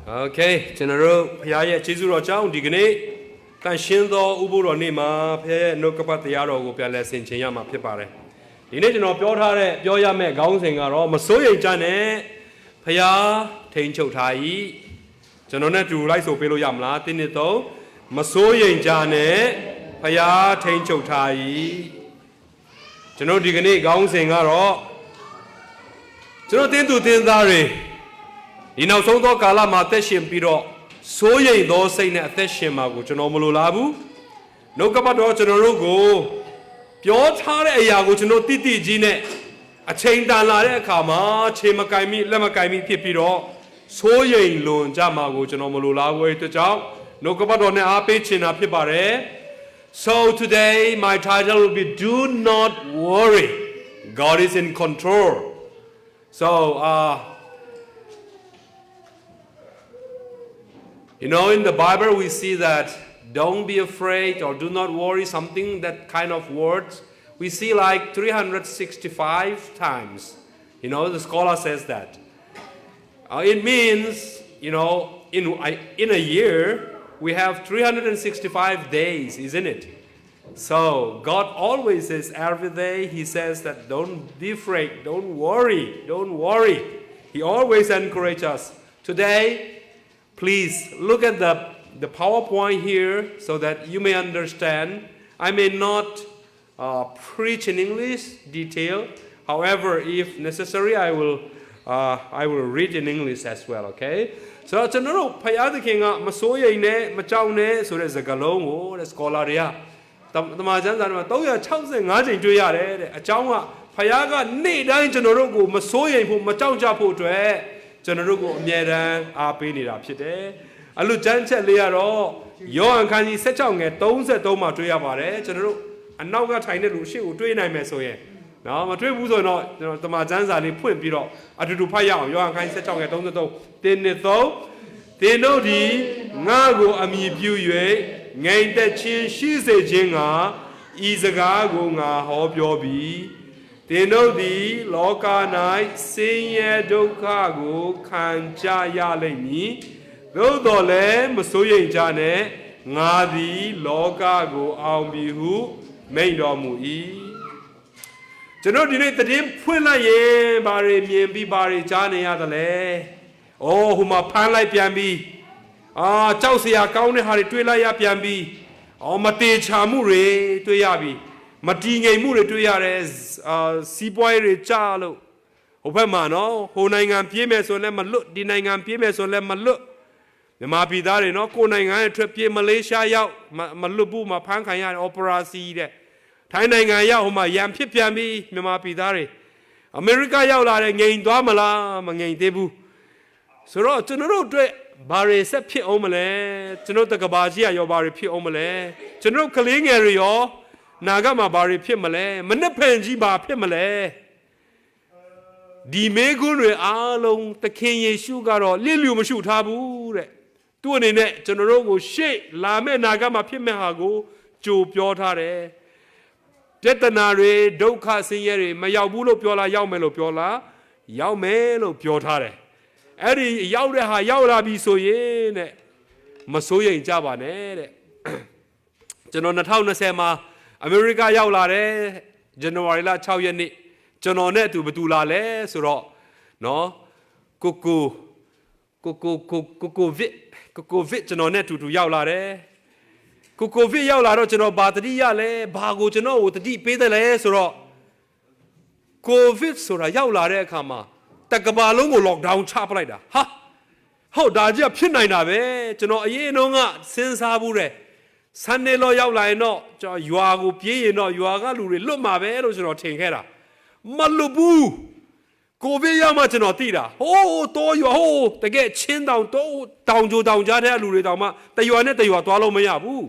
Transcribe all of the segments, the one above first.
Okay, General Paya Chizuro Chow, Dignity, Kanshindo, Uburo Nima, Pay, no Capatiaro, Palace in Chayama Pipare. The nation of Piotare, Pioya Me, Gouncing Aro, Masoya Jane, Paya, Taincho Tai, Janona to Riso Pelo Yamla, Tinito, Masoya Jane, Paya, Taincho Tai, General Dignity, Gouncing Aro, General Tinto Tindari. ဒီနောက်ဆုံးသောကာလမှာအသက်ရှင်ပြီးတော့စိုးရိမ်သောစိတ်နဲ့အသက်ရှင်မှာကိုကျွန်တော်မလိုလားဘူးနှုတ်ကပတ်တော်ကျွန်တော်တို့ကိုပြောထားတဲ့အရာကိုကျွန်တော်တိတိကြီးနဲ့အချိန်တန်လာတဲ့အခါမှာခြေမကင်မိလက်မကင်မိဖြစ်ပြီးတော့စိုးရိမ်လွန်ကြမှာကိုကျွန်တော်မလိုလားဘူးအဲ့ဒါကြောင့်နှုတ်ကပတ်တော်နဲ့အားပေးချင်တာဖြစ်ပါတယ် So today my title will be Do Not Worry God is in control So You know, in the Bible we see that don't be afraid or do not worry, something, that kind of words, we see like 365 times. You know, the scholar says that. It means, you know, in a year, we have 365 days, isn't it? So, God always says every day, He says that don't be afraid, don't worry, don't worry. He always encourages us. Today, please look at the PowerPoint here so that you may understand. I may not preach in English detail. However, if necessary, I will read in English as well. Okay? So, ကျွန်တော်တို့ဖယားသခင်ကမစိုးရိမ်နဲ့မကြောက်နဲ့ဆိုတဲ့စကားလုံးကိုတဲ့ scholar တွေကတမန်ကျမ်းစာထဲမှာ365ချိန်တွေ့ရတယ်တဲ့အကြောင်းကဖယားကနေ့တိုင်းကျွန်တော်တို့ကိုမစိုးရိမ်ဖို့မကြောက်ကြဖို့အတွက်ကျွန်တော်တို့ကိုအမြဲတမ်းအားပေးနေတာဖြစ်တယ်။အလူကျမ်းချက်လေးကတော့ယောဟန်ခန်းကြီး16ငယ်33မှာတွေ့ရပါတယ်။ကျွန်တော်တို့အနောက်ကထိုင်တဲ့လူရှေ့ကိုတွေ့နိုင်မယ်ဆိုရင်နော်မတွေ့ဘူးဆိုတော့ကျွန်တော်တမန်ကျမ်းစာလေးဖွင့်ပြီးတော့အတူတူဖတ်ရအောင်ယောဟန်ခန်းကြီး16ငယ်33တင်းနှစ်သုံးတင်းတို့ဒီငါ့ကိုအမိပြု၍ငြိမ်သက်ခြင်းရှိစေခြင်းကဤစကားကိုငါဟောပြောပြီးတင်တို့သည်လောက၌ဆင်းရဲဒုက္ခကိုခံကြရလိမ့်မည်သို့တော်လည်းမစိုးရိမ်ကြနဲ့ငါသည်လောကကိုအောင်ပြီဟုမိန့်တော်မူ၏ကျွန်တော်ဒီနေ့တည်င်းဖွင့်လိုက်ရင်ဘာတွေမြင်ပြီးဘာတွေကြားနေရသလဲအိုးဟိုမှာဖမ်းလိုက်ပြန်ပြီးကြောက်စရာကောင်းတဲ့ဟာတွေတွေ့လိုက်ရပြန်ပြီးမတေချာမှုတွေတွေ့ရပြီမတည်ငြိမ်မှုတွေတွေ့ရတယ်စီးပွားရေးတွေကြားလို့ဟိုဘက်မှာနော်ဟိုနိုင်ငံပြေးမယ်ဆိုလည်းမလွတ်ဒီနိုင်ငံပြေးမယ်ဆိုလည်းမလွတ်မြန်မာပြည်သားတွေနော်ကိုယ်နိုင်ငံရဲ့ထွက်ပြေးမလေးရှားရောက်မလွတ်ဘူးမဖမ်းခံရတယ် operation တဲ့ထိုင်းနိုင်ငံရောက်ဟိုမှာရန်ဖြစ်ပြန်ပြီးမြန်မာပြည်သားတွေအမေရိကရောက်လာတဲ့ငြိမ်သွားမလားမငြိမ်သေးဘူးဆိုတော့ကျွန်တော်တို့အတွက်ဘာတွေဆက်ဖြစ်အောင်မလဲကျွန်တော်တကဘာကြီးရောဘာတွေဖြစ်အောင်မလဲကျွန်တော်ကလေးငယ်တွေရောနာဂမှာဘာတွေဖြစ်မလဲမနှက်ဖန်ကြီးဘာဖြစ်မလဲဒီမေကွန်းတွေအားလုံးသခင်ယေရှုကတော့လစ်လျူမရှုထားဘူးတဲ့သူ့အနေနဲ့ကျွန်တော်တို့ကိုရှေ့လာမယ့်နာဂမှာဖြစ်မဲ့ဟာကိုကြိုပြောထားတယ်ပြဿနာတွေဒုက္ခဆင်းရဲတွေမရောက်ဘူးလို့ပြောလားရောက်မယ်လို့ပြောလားရောက်မယ်လို့ပြောထားတယ်အဲ့ဒီရောက်တဲ့ဟာရောက်လာပြီဆိုရင်တဲ့မစိုးရိမ်ကြပါနဲ့တဲ့ကျွန်တော်2020မှာအမေရိကရောက်လာတယ်ဇန်နဝါရီလ6ရက်နေ့ကျွန်တော်နဲ့အတူဘယ်သူလာလဲဆိုတော့နော်ကိုဗစ်ကျွန်တော်နဲ့အတူရောက်လာတယ်ကိုဗစ်ရောက်လာတော့ကျွန်တော်ဘာတတိယလဲဘာကိုကျွန်တော်ကိုတတိပေးတယ်လဲဆိုတော့ကိုဗစ်ဆိုတာရောက်လာတဲ့အခါမှာတကဘာလုံးကို lockdown ချပလိုက်တာဟာဟုတ်ဒါကြီးဖြစ်နိုင်တာပဲကျွန်တော်အရင်တုန်းကစဉ်းစားဘူးတဲ့ဆန်နေလို့ရောက်လာရင်တော့ကျွန်တော်ရွာကိုပြေးရင်တော့ရွာကလူတွေလွတ်မှာပဲလို့ကျွန်တော်ထင်ခဲ့တာမလွတ်ဘူးကိုဗစ်ရောက်မှကျွန်တော်သိတာဟိုးတော့ရွာဟိုးတကယ်ချင်းတောင်တော့တောင်ကြိုတောင်ကြားတဲ့လူတွေတောင်မှတရွာနဲ့တရွာသွားလို့မရဘူး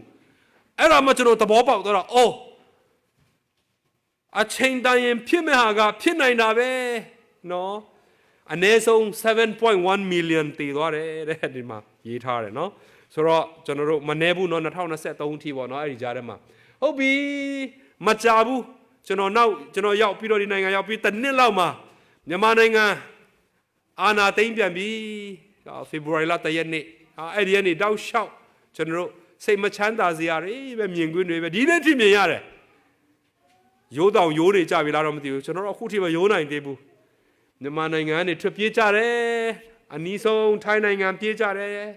အဲ့ဒါမှကျွန်တော်သဘောပေါက်တော့အော်အချိန်တိုင်းဖြစ်မဲ့ဟာကဖြစ်နိုင်တာပဲနော်အနည်းဆုံး 7.1 million တည်သွားတယ်တဲ့ဒီမှာရေးထားတယ်နော်ဆိုတော့ကျွန်တော်တို့မနေဘူးနော်2023အထိပေါ့နော်အဲ့ဒီကြားထဲမှာဟုတ်ပြီမကြဘူးကျွန်တော်ရောက်ပြီးတော့ဒီနိုင်ငံရောက်ပြီးတစ်နှစ်လောက်မှာမြန်မာနိုင်ငံအာဏာသိမ်းပြန်ပြီ February လတရက်နေ့အဲ့ဒီနေ့တောက်လျှောက်ကျွန်တော်တို့စိတ်မချမ်းသာစရာတွေပဲမြင်ကွင်းတွေပဲဒီနေ့ထိမြင်ရတယ်ရိုးတောင်ရိုးနေကြပြီလားတော့မသိဘူးကျွန်တော်တို့အခုထိမရိုးနိုင်သေးဘူးမြန်မာနိုင်ငံကနေထွက်ပြေးကြတယ်အနီးဆုံးထိုင်းနိုင်ငံပြေးကြတယ်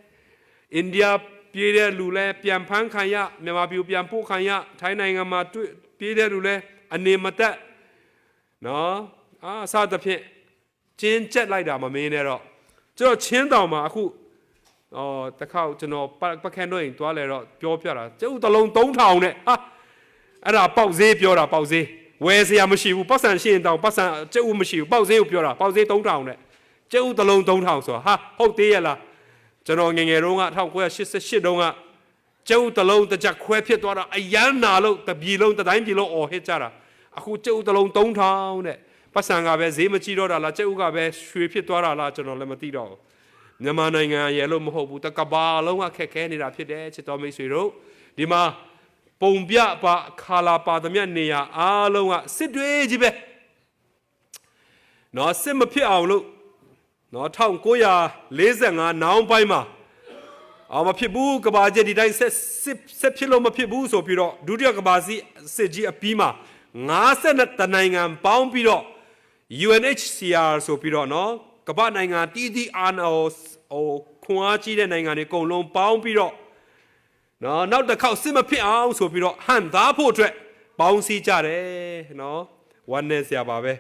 အိန္ဒိယပြေးတဲ့လူလဲပြန်ဖမ်းခံရမြန်မာပြည်ပြန်ပို့ခံရထိုင်းနိုင်ငံမှာပြေးတဲ့လူလဲအနေမတက်နော်စသဖြင့်ကျင်းကျက်လိုက်တာမမင်းနဲ့တော့ကျွန်တော်ချင်းတောင်မှာအခုတခါကျွန်တော်ပကန်းတော့ရင်တွားလဲတော့ပြောပြတာကျုပ်တလုံး3000နဲ့အဲ့ဒါပေါက်ဈေးပြောတာပေါက်ဈေးဝယ်စရာမရှိဘူးပတ်စံရှိရင်တောင်ပတ်စံကျုပ်မရှိဘူးပေါက်ဈေးကိုပြောတာပေါက်ဈေး3000နဲ့ကျုပ်တလုံး3000ဆိုတာဟုတ်သေးရဲ့လားကျွန်တော်ငယ်ငယ်တုန်းက1988တုန်းကကျုပ်တလုံးတစ်ချက်ခွဲဖြစ်သွားတာအရန်နာလို့တပြည်လုံးတိုင်းပြည်လုံးအော်ဟစ်ကြတာအခုကျုပ်တလုံး3000နဲ့ပတ်စံကပဲဈေးမကြီးတော့တာလားကျုပ်ကပဲရွှေဖြစ်သွားတာလားကျွန်တော်လည်းမသိတော့ဘူးမြန်မာနိုင်ငံရဲ့လို့မဟုတ်ဘူးတကဘာလုံးကခက်ခဲနေတာဖြစ်တယ်ချစ်တော်မိတ်ဆွေတို့ဒီမှာပုံပြပါခါလာပါသမျှနေရာအားလုံးကစစ်တွေကြီးပဲနော်စစ်မဖြစ်အောင်လို့နော်1945နောင်ပိုင်းမှာမဖြစ်ဘူးကဘာကျဒီတိုင်းဆက်ဖြစ်လို့မဖြစ်ဘူးဆိုပြီးတော့ဒုတိယကဘာစစ်ကြီးအပြီးမှာ52နိုင်ငံပေါင်းပြီးတော့ UNHCR ဆိုပြီးတော့နော်ကမ္ဘာနိုင်ငံတီးတီးအာနာခွန်အားကြီးတဲ့နိုင်ငံတွေအကုန်လုံးပေါင်းပြီးတော့နော်နောက်တစ်ခေါက်စစ်မဖြစ်အောင်ဆိုပြီးတော့ဟန်သားဖို့အတွက်ပေါင်းစည်းကြတယ်နော်ဝမ်းနဲ့ဆရာပါပဲ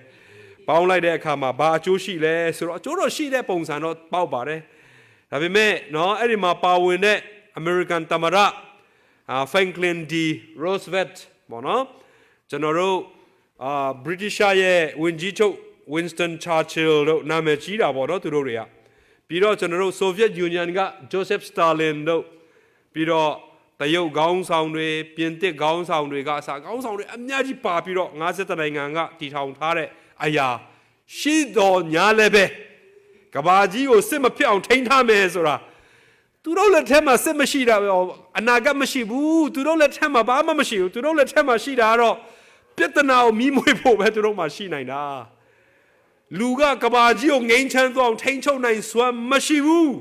ပေါင်းလိုက်တဲ့အခါမှာဘာအကျိုးရှိလဲဆိုတော့အကျိုးတော့ရှိတဲ့ပုံစံတော့ပေါက်ပါတယ်ဒါပေမဲ့နော်အဲ့ဒီမှာပါဝင်တဲ့ American သမ္မတFranklin D Roosevelt ပေါ့နော်ကျွန်တော်တို့British ရဲ့ဝန်ကြီးချုပ် Winston Churchill တို့နာမည်ကြီးတာပေါ့နော်သူတို့တွေကပြီးတော့ကျွန်တော်တို့ Soviet Union က Joseph Stalin တို့ပြီးတော့တရုတ်ခေါင်းဆောင်တွေပြင်သစ်ခေါင်းဆောင်တွေကအစားခေါင်းဆောင်တွေအများကြီးပါပြီးတော့50နိုင်ငံကတည်ထောင်ထားတဲ့အရာရှိတော်ညာလည်းပဲကဘာကြီးကိုစစ်မဖြစ်အောင်ထိန်းထားမယ်ဆိုတာသူတို့လက်ထက်မှာစစ်မရှိတာပဲအနာဂတ်မရှိဘူးသူတို့လက်ထက်မှာဘာမှမရှိဘူးသူတို့လက်ထက်မှာရှိတာကတော့ပြဿနာကိုမီးမွေးဖို့ပဲသူတို့မှာရှိနိုင်တာလူကကဘာကြီးကိုငိမ့်ချမ်းသွားအောင်ထိန်းချုပ်နိုင်စွမ်းမရှိဘူး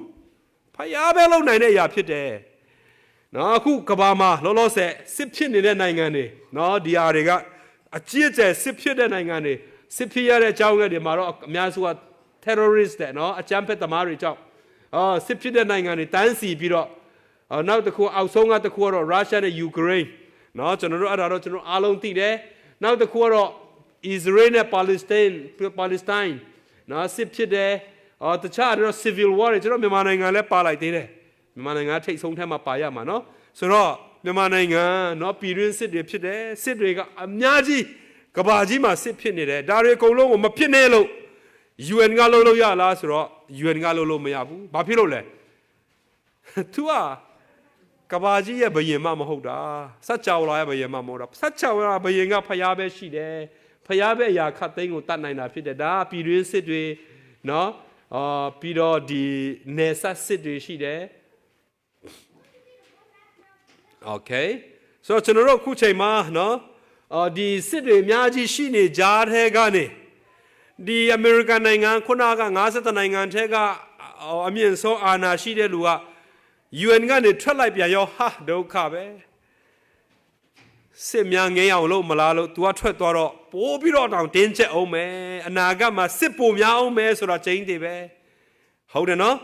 ဖယားပဲလုပ်နိုင်တဲ့အရာဖြစ်တယ်နော်အခုကဘာမှာလောလောဆယ်စစ်ဖြစ်နေတဲ့နိုင်ငံတွေနော်ဒီဟာတွေကအကြီးအကျယ်စစ်ဖြစ်တဲ့နိုင်ငံတွေစစ်ဖြစ်ရတဲ့အကြောင်းတွေမှာတော့အများစုက terrorist တဲ့နော်အကြမ်းဖက်သမားတွေကြောင့်စစ်ဖြစ်တဲ့နိုင်ငံတွေတန်းစီပြီးတော့နောက်တစ်ခုအောက်ဆုံးကတစ်ခုကတော့ Russia နဲ့ Ukraine နော်ကျွန်တော်တို့အဲ့ဒါတော့ကျွန်တော်အားလုံးသိတယ်နောက်တစ်ခုကတော့ Israel နဲ့ Palestine နော်စစ်ဖြစ်တယ်တခြားတော့ civil war တွေကျွန်တော်မြန်မာနိုင်ငံလည်းပါလိုက်သေးတယ်မြန်မာနိုင်ငံထိတ်ဆုံးထဲမှာပါရမှာနော်ဆိုတော့မြန်မာနိုင်ငံနော်ပြည်တွင်းစစ်တွေဖြစ်တယ်စစ်တွေကအများကြီးကဘာကြီးမှာစစ်ဖြစ်နေတယ်ဒါတွေအကုန်လုံးကိုမဖြစ်နဲ့လို့ UN ကလုပ်လို့ရလားဆိုတော့ UN ကလုပ်လို့မရဘူးဘာဖြစ်လို့လဲသူကဘာကြီးရဲ့ဘယင်မမဟုတ်တာစัจ java ရဲ့ဘယင်မမဟုတ်တာစัจ java ဘယင်ကဖျားပဲရှိတယ်ဖျားပဲအရာခတ်သိမ်းကိုတတ်နိုင်တာဖြစ်တယ်ဒါပြည်တွင်းစစ်တွေနော်ပြီးတော့ဒီနယ်စပ်စစ်တွေရှိတယ် Okay ဆိုတော့ကျွန်တော်တို့အခုချိန်မှာနော်ဒီစစ်တွေအများကြီးရှိနေကြတဲ့ကနေဒီ American နိုင်ငံခုနက50နိုင်ငံထဲကအမြင့်ဆုံးအာဏာရှိတဲ့လူက UN ကနေထွက်လိုက်ပြန်ရောဒုက္ခပဲစစ်များငင်းအောင်လို့မလားလို့ तू ကထွက်သွားတော့ပိုးပြီးတော့တောင်တင်းကျပ်အောင်မယ်အနာဂတ်မှာစစ်ပိုများအောင်မယ်ဆိုတာကျင်းတယ်ပဲဟုတ်တယ်နော်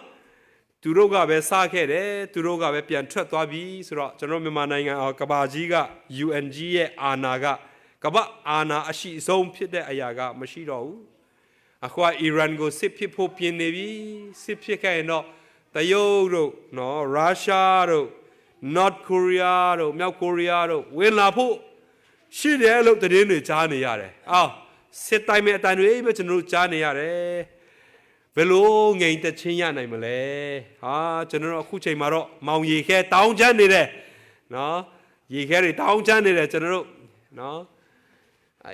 သူတို့ကပဲစားခဲ့တယ်သူတို့ကပဲပြန်ထွက်သွားပြီဆိုတော့ကျွန်တော်မြန်မာနိုင်ငံကဘာကြီးက UNG ရဲ့အာဏာကကမ္ဘာအာဏာအရှိဆုံးဖြစ်တဲ့အရာကမရှိတော့ဘူးအခုကအီရန်ကိုစစ်ဖြစ်ဖို့ပြင်နေပြီစစ်ဖြစ်ခဲ့ရင်တော့တရုတ်တို့နော်ရုရှားတို့ North Korea တို့မြောက်ကိုရီးယားတို့ဝင်လာဖို့ရှိတယ်လို့သတင်းတွေကြားနေရတယ်စစ်တိုင်းမဲ့အတိုင်းတွေပဲကျွန်တော်တို့ကြားနေရတယ်ဘယ်လိုငြိမ်သက်ချင်းရနိုင်မလဲကျွန်တော်တို့အခုချိန်မှာတော့မောင်ရေခဲတောင်းချမ်းနေတယ်နော်ရေခဲတွေတောင်းချမ်းနေတယ်ကျွန်တော်တို့နော်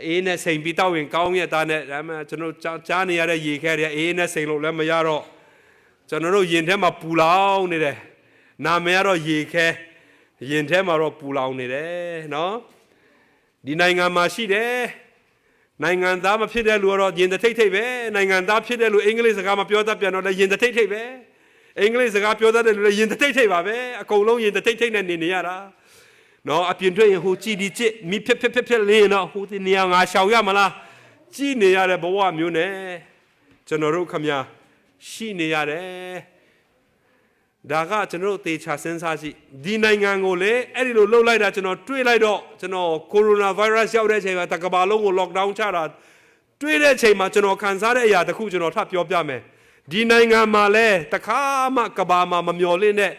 အေးနဲ့စိန်ပြီးတောက်ရင်ကောင်းရဲ့သားနဲ့ဒါမှကျွန်တော်ကြားနေရတဲ့ရေခဲတွေအေးနဲ့စိန်လို့လည်းမရတော့ကျွန်တော်တို့ရင်ထဲမှာပူလောင်နေတယ်နာမည်ကတော့ရေခဲရင်ထဲမှာတော့ပူလောင်နေတယ်နော်ဒီနိုင်ငံမှာရှိတယ်နိုင်ငံသားမဖြစ်တဲ့လူကတော့ရင်တထိတ်ထိတ်ပဲနိုင်ငံသားဖြစ်တဲ့လူအင်္ဂလိပ်စကားမပြောတတ်ပြန်တော့လည်းရင်တထိတ်ထိတ်ပဲ အင်္ဂလိပ်စကားပြောတတ်တဲ့လူတွေရင်တိတ်ထိတ်ပါပဲအကုန်လုံးရင်တိတ်ထိတ်နဲ့နေရတာနော်အပြင်ထွက်ရင်ဟိုကြည်ဒီကြစ်မိဖက်လေးနော်ဟိုဒီနေရာငါရှောင်ရမလားကြည်နေရတဲ့ဘဝမျိုးနဲ့ကျွန်တော်တို့ခမရှိနေရတယ်ဒါကကျွန်တော်တို့သေချာစဉ်းစားကြည့်ဒီနိုင်ငံကိုလေအဲ့ဒီလိုလှုပ်လိုက်တာကျွန်တော်တွေးလိုက်တော့ကျွန်တော်ကိုရိုနာဗိုင်းရပ်စ်ရောက်တဲ့အချိန်မှာတကမ္ဘာလုံးကို lockdown ချတာတွေးတဲ့အချိန်မှာကျွန်တော်ခံစားတဲ့အရာတစ်ခုကျွန်တော်ထပ်ပြောပြမယ်ဒီနိုင်ငံမှာလဲတခါမှကဘာမှာမမျော်လင့်တဲ့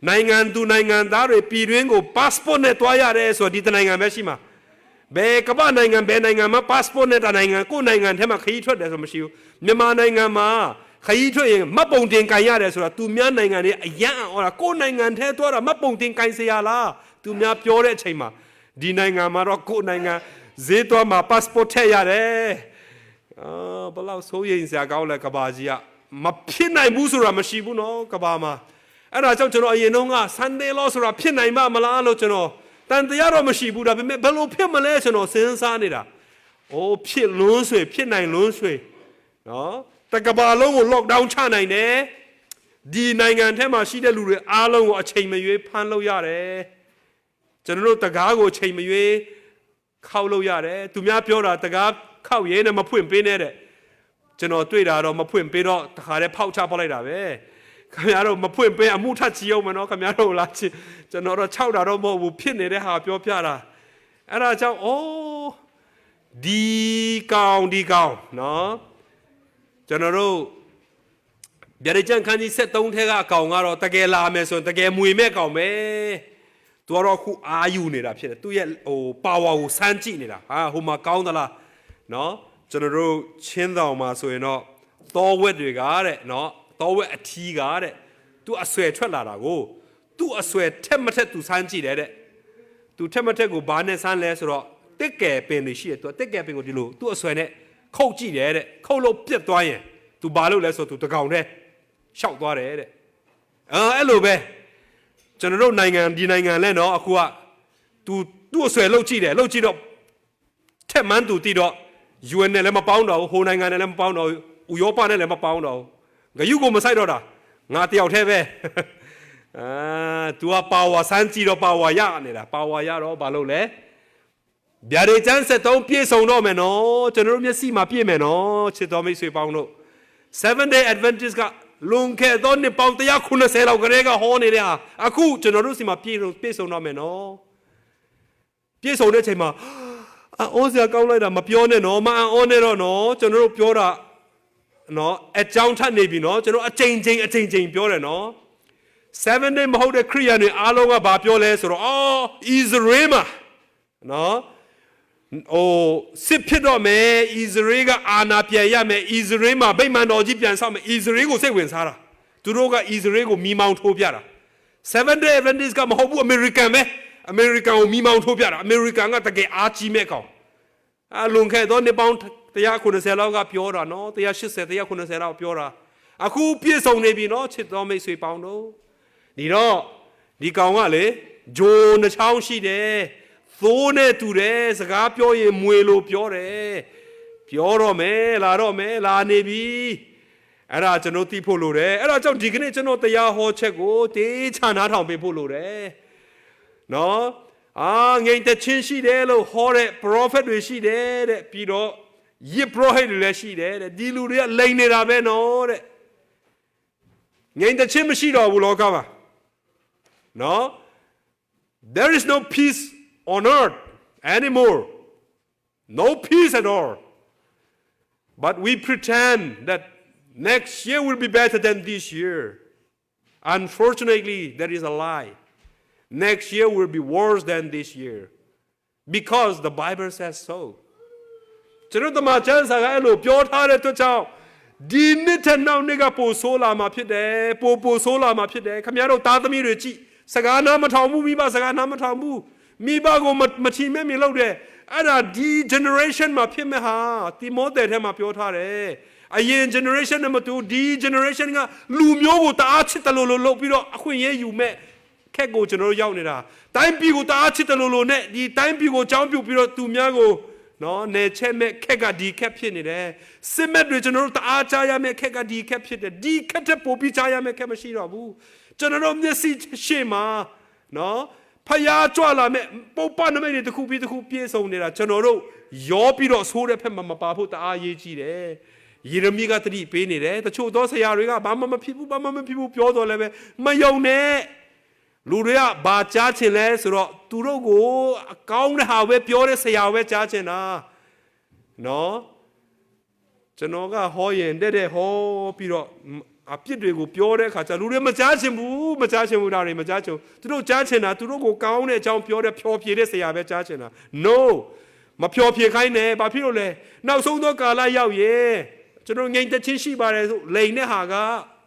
နိုင်ငံသူနိုင်ငံသားတွေပြည်တွင်းကို passport နဲ့တွားရတယ်ဆိုတော့ဒီနိုင်ငံပဲရှိမှာဘယ်ကမ္ဘာနိုင်ငံဘယ်နိုင်ငံမှာ passport နဲ့တနိုင်ငံကိုယ်နိုင်ငံထဲမှာခရီးထွက်တယ်ဆိုမရှိဘူးမြန်မာနိုင်ငံမှာခရီးထွက်ရင်မတ်ပုံတင်ကန်ရတယ်ဆိုတာသူများနိုင်ငံတွေအယံ့ဟောတာကိုယ်နိုင်ငံထဲတွားတာမတ်ပုံတင်ကန်စရာလားသူများပြောတဲ့အချိန်မှာဒီနိုင်ငံမှာတော့ကိုယ်နိုင်ငံဈေးတွားမှာ passport ထည့်ရတယ်ဘလောက်ဆိုးရင်စရာကောင်းလဲကဘာကြီးကမဖြစ်နိုင်ဘူးဆိုတာမရှိဘူးနော်ကဘာမှာအဲ့ဒါကြောင့်ကျွန်တော်အရင်တော့က Sunday law ဆိုတာဖြစ်နိုင်မှာမလားလို့ကျွန်တော်တန်တရားတော့မရှိဘူးဒါပေမဲ့ဘယ်လိုဖြစ်မလဲကျွန်တော်စဉ်းစားနေတာအိုးဖြစ်လွန်းဆွေဖြစ်နိုင်လွန်းဆွေနော်တကဘာလုံးကို lockdown ချနိုင်တယ်ဒီနိုင်ငံထဲမှာရှိတဲ့လူတွေအားလုံးကိုအချိန်မရွေးဖမ်းလို့ရတယ်ကျွန်တော်တို့တကားကိုအချိန်မရွေးခောက်လို့ရတယ်သူများပြောတာတကားခောက်ရဲနဲ့မဖွင့်ပေးနဲ့တဲ့ကျွန်တော်တွေ့တာတော့မဖွင့်ပေးတော့တခါတည်းဖောက်ချပေါက်လိုက်တာပဲခင်ဗျားတို့မဖွင့်ပေးအမှုထပ်ချီအောင်မနော်ခင်ဗျားတို့လားကျွန်တော်တော့6တာတော့မဟုတ်ဘူးဖြစ်နေတဲ့ဟာပြောပြတာအဲ့ဒါကြောင့်အိုးဒီကောင်နော်ကျွန်တော်တို့ဗျာဒိတ်ကျန်ခန်းကြီး73ထဲကအကောင်ကတော့တကယ်လာမယ်ဆိုရင်တကယ်မွေမဲ့ကောင်ပဲသူကတော့ခုအာယူနေတာဖြစ်တယ်သူရဲ့ဟိုပါဝါကိုစမ်းကြည့်နေတာဟာဟိုမှာကောင်းသလားနော်ကျွန်တော်တို့ချင်းတောင်မှာဆိုရင်တော့တောဝက်တွေကတဲ့နော်တောဝက်အထီးကတဲ့သူအဆွဲထွက်လာတာကိုသူအဆွဲထက်မထက်သူစမ်းကြည့်တယ်တဲ့သူထက်မထက်ကိုဘာနဲ့စမ်းလဲဆိုတော့တက်ကယ်ပင်တွေရှိတယ်သူတက်ကယ်ပင်ကိုဒီလိုသူအဆွဲနဲ့ခုတ်ကြည့်တယ်တဲ့ခုတ်လို့ပြက်သွားရင်သူဘာလုပ်လဲဆိုသူတကောင်နဲ့ရှောက်သွားတယ်တဲ့အဲ့လိုပဲကျွန်တော်တို့နိုင်ငံဒီနိုင်ငံလဲနော်အခုကသူ့အဆွဲလှုပ်ကြည့်တယ်လှုပ်ကြည့်တော့ထက်မှန်းသူတည်တော့ UN နဲ့လည်းမပေါင်းတော့ဟိုနိုင်ငံနဲ့လည်းမပေါင်းတော့ဥရောပနဲ့လည်းမပေါင်းတော့ငရုကိုမဆိုင်တော့တာငါတယောက်တည်းပဲသူကပါဝါစမ်းကြည့်တော့ပါဝါရနေတာပါဝါရတော့ဘာလို့လဲဗျာဒိတ်ကျန်း73ပြည့်စုံတော့မယ်နော်ကျွန်တော်တို့မျက်စိမှာပြည့်မယ်နော်ချစ်တော်မိတ်ဆွေပေါင်းတို့ 7 day Adventist ကလွန်ခဲ့သောနှစ်ပေါင်း190လောက်ကလေးကဟောနေတဲ့ဟာအခုကျွန်တော်တို့စီမှာပြည့်စုံတော့မယ်နော်ပြည့်စုံတဲ့ချိန်မှာအော်စရာကောင်းလိုက်တာမပြောနဲ့နော်မအော်နဲ့တော့နော်ကျွန်တော်တို့ပြောတာနော်အကြောင်းထပ်နေပြီနော်ကျွန်တော်အချိန်ချင်းပြောတယ်နော်7 day မဟုတ်တဲ့ခရိယန်တွေအားလုံးကဘာပြောလဲဆိုတော့Israel မှာနော်စစ်ဖြစ်တော့မယ် Israel ကအာဏာပြန်ရမယ် Israel မှာဗိမာန်တော်ကြီးပြန်ဆောက်မယ် Israel ကိုစိတ်ဝင်စားတာသူတို့က Israel ကိုမီးမောင်းထိုးပြတာ7 day Adventist ကမဟုတ်ဘူး American ပဲ American ကိုမီးမောင်းထိုးပြတာ American ကတကယ်အားကြီးမဲ့ကောင်လွန်ခဲ့တော့နှစ်ပေါင်း190လောက်ကပြောတာနော်180 190လောက်ပြောတာအခုပြည့်စုံနေပြီနော်ချစ်တော်မိတ်ဆွေပေါင်းတို့ဒီကောင်ကလေဂျိုးနှချောင်းရှိတယ်သိုးနဲ့တူတယ်စကားပြောရင်မွေလို့ပြောတယ်ပြောတော့မယ်လာနေပြီအဲ့ဒါကျွန်တော်သိဖို့လိုတယ်အဲ့ဒါကြောင့်ဒီကနေ့ကျွန်တော်တရားဟောချက်ကိုတေးချနားထောင်ပေးဖို့လိုတယ်နော်ငိမ့်တဲ့ချင်းရှိတယ်လို့ဟောတဲ့ prophet တွေရှိတယ်တဲ့ပြီးတော့ယစ် prophet တွေလည်းရှိတယ်တဲ့ဒီလူတွေကလိန်နေတာပဲနော်တဲ့ငိမ့်တဲ့ချင်းမရှိတော့ဘူးလောကမှာနော် there is no peace on earth anymore no peace at all but we pretend that next year will be better than this year unfortunately that is a lie next year will be worse than this year because the Bible says so ကျွန်တော်တို့မှာကျမ်းစာကအဲ့လိုပြောထားတဲ့အတွက်ကြောင့်ဒီနှစ်ထက်နောက်နှစ်ကပိုဆိုးလာမှာဖြစ်တယ်ပိုဆိုးလာမှာဖြစ်တယ်ခင်ဗျားတို့သားသမီးတွေကြည့်စကားနားမထောင်ဘူးမိဘစကားနားမထောင်ဘူးမိဘကိုမချီမဲ့မြင်လို့တယ်အဲ့ဒါဒီ generation မှာဖြစ်မဲ့ဟာတိမောသဲထဲမှာပြောထားတယ်အရင် generation နဲ့မတူဒီ generation ကလူမျိုးကိုတအားချစ်တယ်လို့လုပ်ပြီးတော့အခွင့်အရေးယူမဲ့ခက်ကိုကျွန်တော်တို့ရောက်နေတာတိုင်းပြည်ကိုတအားချစ်တယ်လို့နဲ့ဒီတိုင်းပြည်ကိုကြောင်းပြုတ်ပြီးတော့သူများကို နော်နေချက်မဲ့ခက်ကဒီခက်ဖြစ်နေတယ်စစ်မဲ့တွေကျွန်တော်တို့တအားချရမဲ့ခက်ကဒီခက်ဖြစ်တယ်ဒီခက်တဲ့ပို့ပြီးချရမဲ့ခက်မရှိတော့ဘူးကျွန်တော်တို့မျက်စိရှေ့မှာနော်ဖျားကြွလာမဲ့ပုပ္ပနမိတ်တွေတစ်ခုပြီးတစ်ခုပြေဆုံးနေတာကျွန်တော်တို့ရောပြီးတော့ဆိုးတဲ့ဖက်မှာမပါဖို့တအားရေးကြည့်တယ်ယေရမိကတတိပေးနေတယ်တချို့သောဆရာတွေကဘာမှမဖြစ်ဘူးဘာမှမဖြစ်ဘူးပြောတော့လည်းပဲမယုံနဲ့လူတွေကဘာကြားချင်လဲဆိုတော့သူတို့ကိုအကောင်းတဲ့ဟာပဲပြောတဲ့ဆရာပဲကြားချင်တာနော်ကျွန်တော်ကဟောရင်တဲ့ဟောပြီးတော့အပြစ်တွေကိုပြောတဲ့အခါကျလူတွေမကြားချင်ဘူးဒါတွေမကြားချင်သူတို့ကြားချင်တာသူတို့ကိုကောင်းတဲ့အကြောင်းပြောတဲ့ဖြောဖြေတဲ့ဆရာပဲကြားချင်တာ no မဖြောဖြေခိုင်းနဲ့ဘာဖြစ်လို့လဲနောက်ဆုံးသောကာလရောက်ရဲ့ကျွန်တော်ငြိမ်သက်ခြင်းရှိပါတယ်ဆိုလိန်တဲ့ဟာက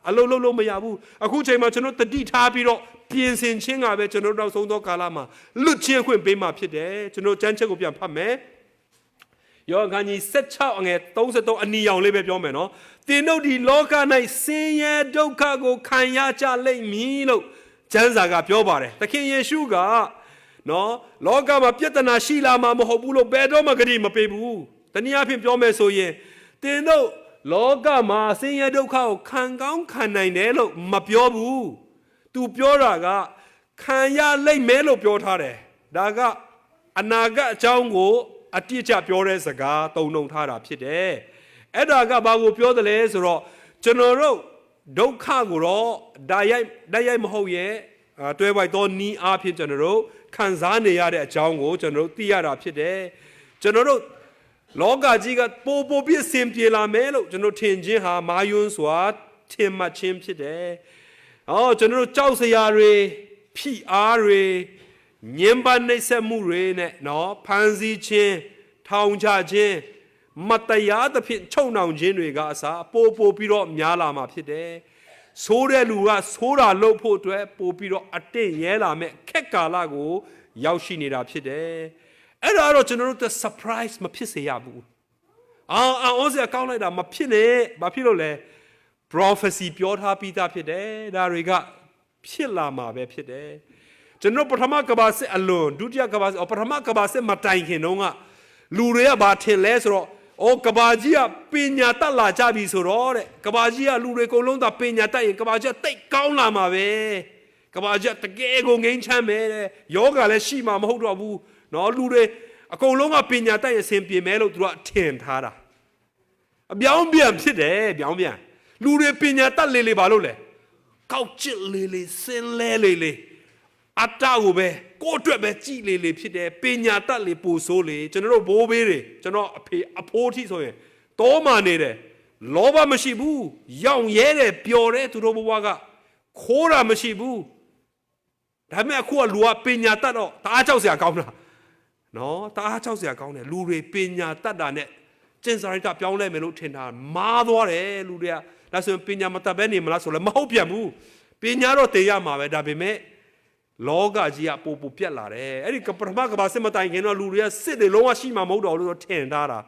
အလုံးလုံးမရဘူးအခုချိန်မှာကျွန်တော်တတိထားပြီးတော့ပြင်ဆင်ခြင်းကပဲကျွန်တော်နောက်ဆုံးသောကာလမှာလွတ်ချင်းခွင့်ပေးမှဖြစ်တယ်ကျွန်တော်ကျမ်းချက်ကိုပြန်ဖတ်မယ်ယောဟန်ခန်းကြီး16အငယ်33အနီရောင်လေးပဲပြောမယ်နော်သင်တို့ဒီလောက၌ဆင်းရဲဒုက္ခကိုခံရကြလိမ့်မည်လို့ကျမ်းစာကပြောပါတယ်သခင်ယေရှုကနော်လောကမှာပြဿနာရှိလာမှာမဟုတ်ဘူးလို့ဘယ်တော့မှဂရုမပေးဘူးတနည်းအားဖြင့်ပြောမယ်ဆိုရင်သင်တို့လောကမှာဆင်းရဲဒုက္ခကိုခံကောင်းခံနိုင်တယ်လို့မပြောဘူးသူပြောတာကခံရလိမ့်မယ်လို့ပြောထားတယ်ဒါကအနာဂတ်အကြောင်းကိုအတိအကျပြောတဲ့စကားတုံ့နှုံထားတာဖြစ်တယ်အဲ့ဒါကဘာကိုပြောတယ်လဲဆိုတော့ကျွန်တော်တို့ဒုက္ခကိုတော့ဒါရိုက်မဟုတ်ရဲ့တွဲပိုက်သောနီးအားဖြင့်ကျွန်တော်တို့ခံစားနေရတဲ့အကြောင်းကိုကျွန်တော်တို့သိရတာဖြစ်တယ်ကျွန်တော်တို့လောကကြီးကပိုပြည့်စင်ပြေလာမယ်လို့ကျွန်တော်ထင်ခြင်းဟာမာယွန်းစွာထင်မှတ်ခြင်းဖြစ်တယ်ကျွန်တော်တို့ကြောက်စရာတွေဖိအားတွေညှဉ်းပန်းနှိပ်စက်မှုတွေနဲ့နော်ဖန်ဆီးခြင်းထောင်ချခြင်းမတရားသဖြင့်ချုပ်နှောင်ခြင်းတွေကအစားပိုပြီးတော့များလာမှာဖြစ်တယ်ဆိုးတဲ့လူကဆိုးတာလုပ်ဖို့အတွက်ပိုပြီးတော့အတင့်ရဲလာမဲ့ခက်ကာလကိုရောက်ရှိနေတာဖြစ်တယ်အဲ့ဒါတော့ကျွန်တော်တို့ surprise မဖြစ်စေရဘူးအော်စရာကောင်းလိုက်တာမဖြစ်နဲ့ဘာဖြစ်လို့လဲ prophecy ပြောထားပြီးသားဖြစ်တယ်ဒါတွေကဖြစ်လာမှာပဲဖြစ်တယ်ကျွန်တော်ပထမကဘာစစ်အလွန်ဒုတိယကဘာစစ်ပထမကဘာစစ်မတိုင်ခင်တုန်းကလူတွေကဘာထင်လဲဆိုတော့ကဘာကြီးကပညာတတ်လာကြပြီဆိုတော့တဲ့ကဘာကြီးကလူတွေအကုန်လုံးသာပညာတတ်ရင်ကဘာကြီးကတိတ်ကောင်းလာမှာပဲကဘာကြီးတကယ်ကိုငိမ့်ချမ်းမယ်တဲ့ယောဂလည်းရှိမှာမဟုတ်တော့ဘူးနော်လူတွေအကုန်လုံးကပညာတတ်ရင်အဆင်ပြေမယ်လို့သူကထင်ထားတာအပြောင်းပြန်ဖြစ်တယ်ပြောင်းပြန်လူတွေပညာတတ်လေဘာလို့လဲကောက်ချစ်လေစင်လဲအတ္တကိုပဲကိုယ့်အတွက်ပဲကြည်လေဖြစ်တယ်ပညာတတ်လေပူဆိုးလေကျွန်တော်တို့ဘိုးဘေးတွေကျွန်တော်အဖိုးထိဆိုရင်တောမာနေတယ်လောဘမရှိဘူးရောင်ရဲတယ်ပျော်တယ်သူတို့ဘဝကခိုးတာမရှိဘူးဒါပေမဲ့အခုကလူကပညာတတ်တော့တအားကြောက်စရာကောင်းတာနော်တအားကြောက်စရာကောင်းတယ်လူတွေပညာတတ်တာနဲ့ကျင့်စာရိတ္တပြောင်းလဲမယ်လို့ထင်တာမားသွားတယ်လူတွေကဒါဆိုရင်ပညာမတတ်ဘဲနေမလားဆိုလည်းမဟုတ်ပြန်ဘူးပညာတော့တင်ရမှာပဲဒါပေမဲ့လောကကြီးကပိုပြက်လာတယ်အဲ့ဒီပထမကဘာစစ်မတိုင်ခင်တော့လူတွေကစစ်တွေလုံးဝရှိမှာမဟုတ်တော့လို့ထင်ထားတာ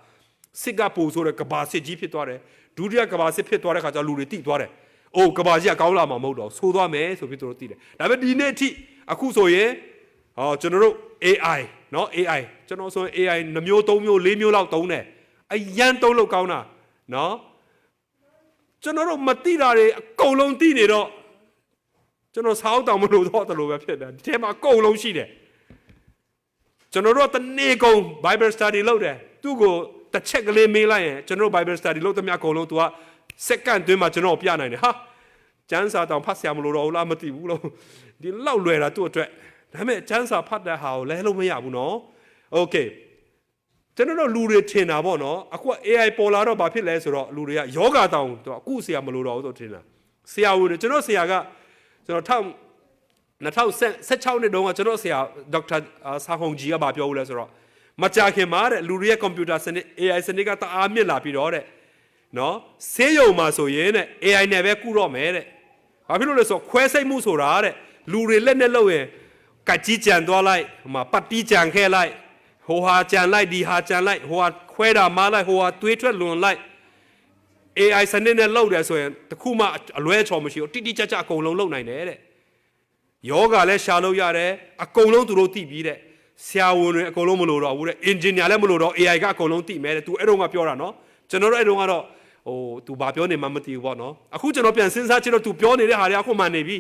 စစ်ကပိုဆိုတဲ့ကဘာစစ်ကြီးဖြစ်သွားတယ်ဒုတိယကဘာစစ်ဖြစ်သွားတဲ့ခါကျလူတွေတိသွားတယ်အိုးကဘာကြီးကကောင်းလာမှာမဟုတ်တော့ဆိုးသွားမယ်ဆိုပြီးသူတို့သိတယ်ဒါပေမဲ့ဒီနေ့အထိအခုဆိုရင်ကျွန်တော်တို့ AI เนาะ AI ကျွန်တော်ဆိုရင် AI 2မျိုး3မျိုး4မျိုးလောက်သုံးတယ်အရန်သုံးလို့ကောင်းတာเนาะကျွန်တော်တို့မသိတာတွေအကုန်လုံးသိနေတော့ကျွန်တော်စားတောင်မလို့တော့တလို့ပဲဖြစ်တယ်ဒီထဲမှာအကုန်လုံးရှိတယ်ကျွန်တော်တို့တနေ့ကုန် Bible study လုပ်တယ်သူ့ကိုတစ်ချက်ကလေးမေးလိုက်ရင်ကျွန်တော်တို့ Bible study လုပ်သမျှအကုန်လုံး तू ကစက္ကန့်တွင်းမှာကျွန်တော်ပြနိုင်တယ်ဟာကျမ်းစာတောင်ဖတ်ဆရာမလို့တော့လားမသိဘူးလို့ဒီလောက်လွယ်တာသူ့အတွက်ဒါပေမဲ့ကျမ်းစာဖတ်တဲ့ဟာကိုလဲလို့မရဘူးနော်โอเคကျွန်တော်တို့လူတွေထင်တာပေါ့နော်အခု AI ပေါ်လာတော့ဘာဖြစ်လဲဆိုတော့လူတွေကယောဂတောင်သူအခုဆရာမလို့တော့ဘူးဆိုထင်တာဆရာဦးကျွန်တော်ဆရာကကျွန်တော်2016နှစ်တုန်းကကျွန်တော်ဆရာဒေါက်တာဆာဟုံဂျီကပြောဦးလဲဆိုတော့မကြခင်မှာတဲ့လူတွေရဲ့ကွန်ပျူတာစနစ် AI စနစ်ကတအားမြင့်လာပြီးတော့တဲ့နော်ဆေးရုံမှာဆိုရင်တဲ့ AI နဲ့ပဲကုတော့မယ်တဲ့ဘာဖြစ်လို့လဲဆိုတော့ခွဲစိတ်မှုဆိုတာတဲ့လူတွေလက်နဲ့လုပ်ရင်ကကြီးကြံသွားလိုက်ဟိုမှာပတ်တီးကြံခဲလိုက်ဟိုဟာကြံလိုက်ဒီဟာကြံလိုက်ဟိုဟာခွဲတာမားလိုက်ဟိုဟာသွေးထွက်လွန်လိုက် AI စနစ်နဲ့လုပ်တယ်ဆိုရင်တခုမှအလွဲချော်မရှိဘူးတိတိကျကျအကုန်လုံးလုပ်နိုင်တယ်တဲ့ယောဂလည်းရှာလို့ရတယ်အကုန်လုံးသူတို့သိပြီးတဲ့ ဆရာဝန်တွေအကုန်လုံးမလို့တော့ဘူးတဲ့ engineer လည်းမလို့တော့ AI ကအကုန်လုံးသိမယ်တဲ့ तू အဲ့တော့ကပြောတာနော်ကျွန်တော်တို့အဲ့တော့ကတော့तू ဘာပြောနေမှမသိဘူးပေါ့နော်အခုကျွန်တော်ပြန်စဉ်းစားကြည့်တော့ तू ပြောနေတဲ့ဟာတွေအခုမှနေပြီ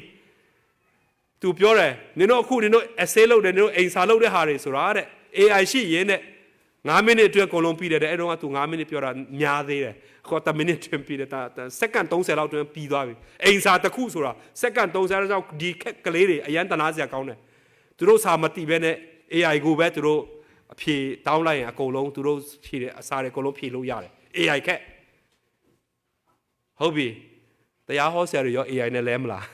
तू ပြောတယ်နင်တို့အခုနင်တို့ essay လုပ်တယ်နင်တို့အိမ်စာလုပ်တဲ့ဟာတွေဆိုတာတဲ့ AI ရှိရင်းနဲ့9မိနစ်အတွင်းအကုန်လုံးပြီးတယ်အဲ့တော့က तू 9မိနစ်ပြောတာများသေးတယ်အခု10မိနစ်အတွင်းပြီးတယ်စက္ကန့်30လောက်အတွင်းပြီးသွားပြီအိမ်စာတစ်ခုဆိုတာစက္ကန့်30လောက်ဒီခက်ကလေးတွေအရန်တနာစရာကောင်းတယ်သူတို့စာမတိဘဲနဲ့ AI ကိုပဲသူတို့အဖြေတောင်းလိုက်ရင်အကုန်လုံးသူတို့ဖြေတဲ့အစာတွေအကုန်လုံးဖြေလို့ရတယ် AI ခက်ဟုတ်ပြီတရားဟောဆရာတွေရော AI နဲ့လဲမလား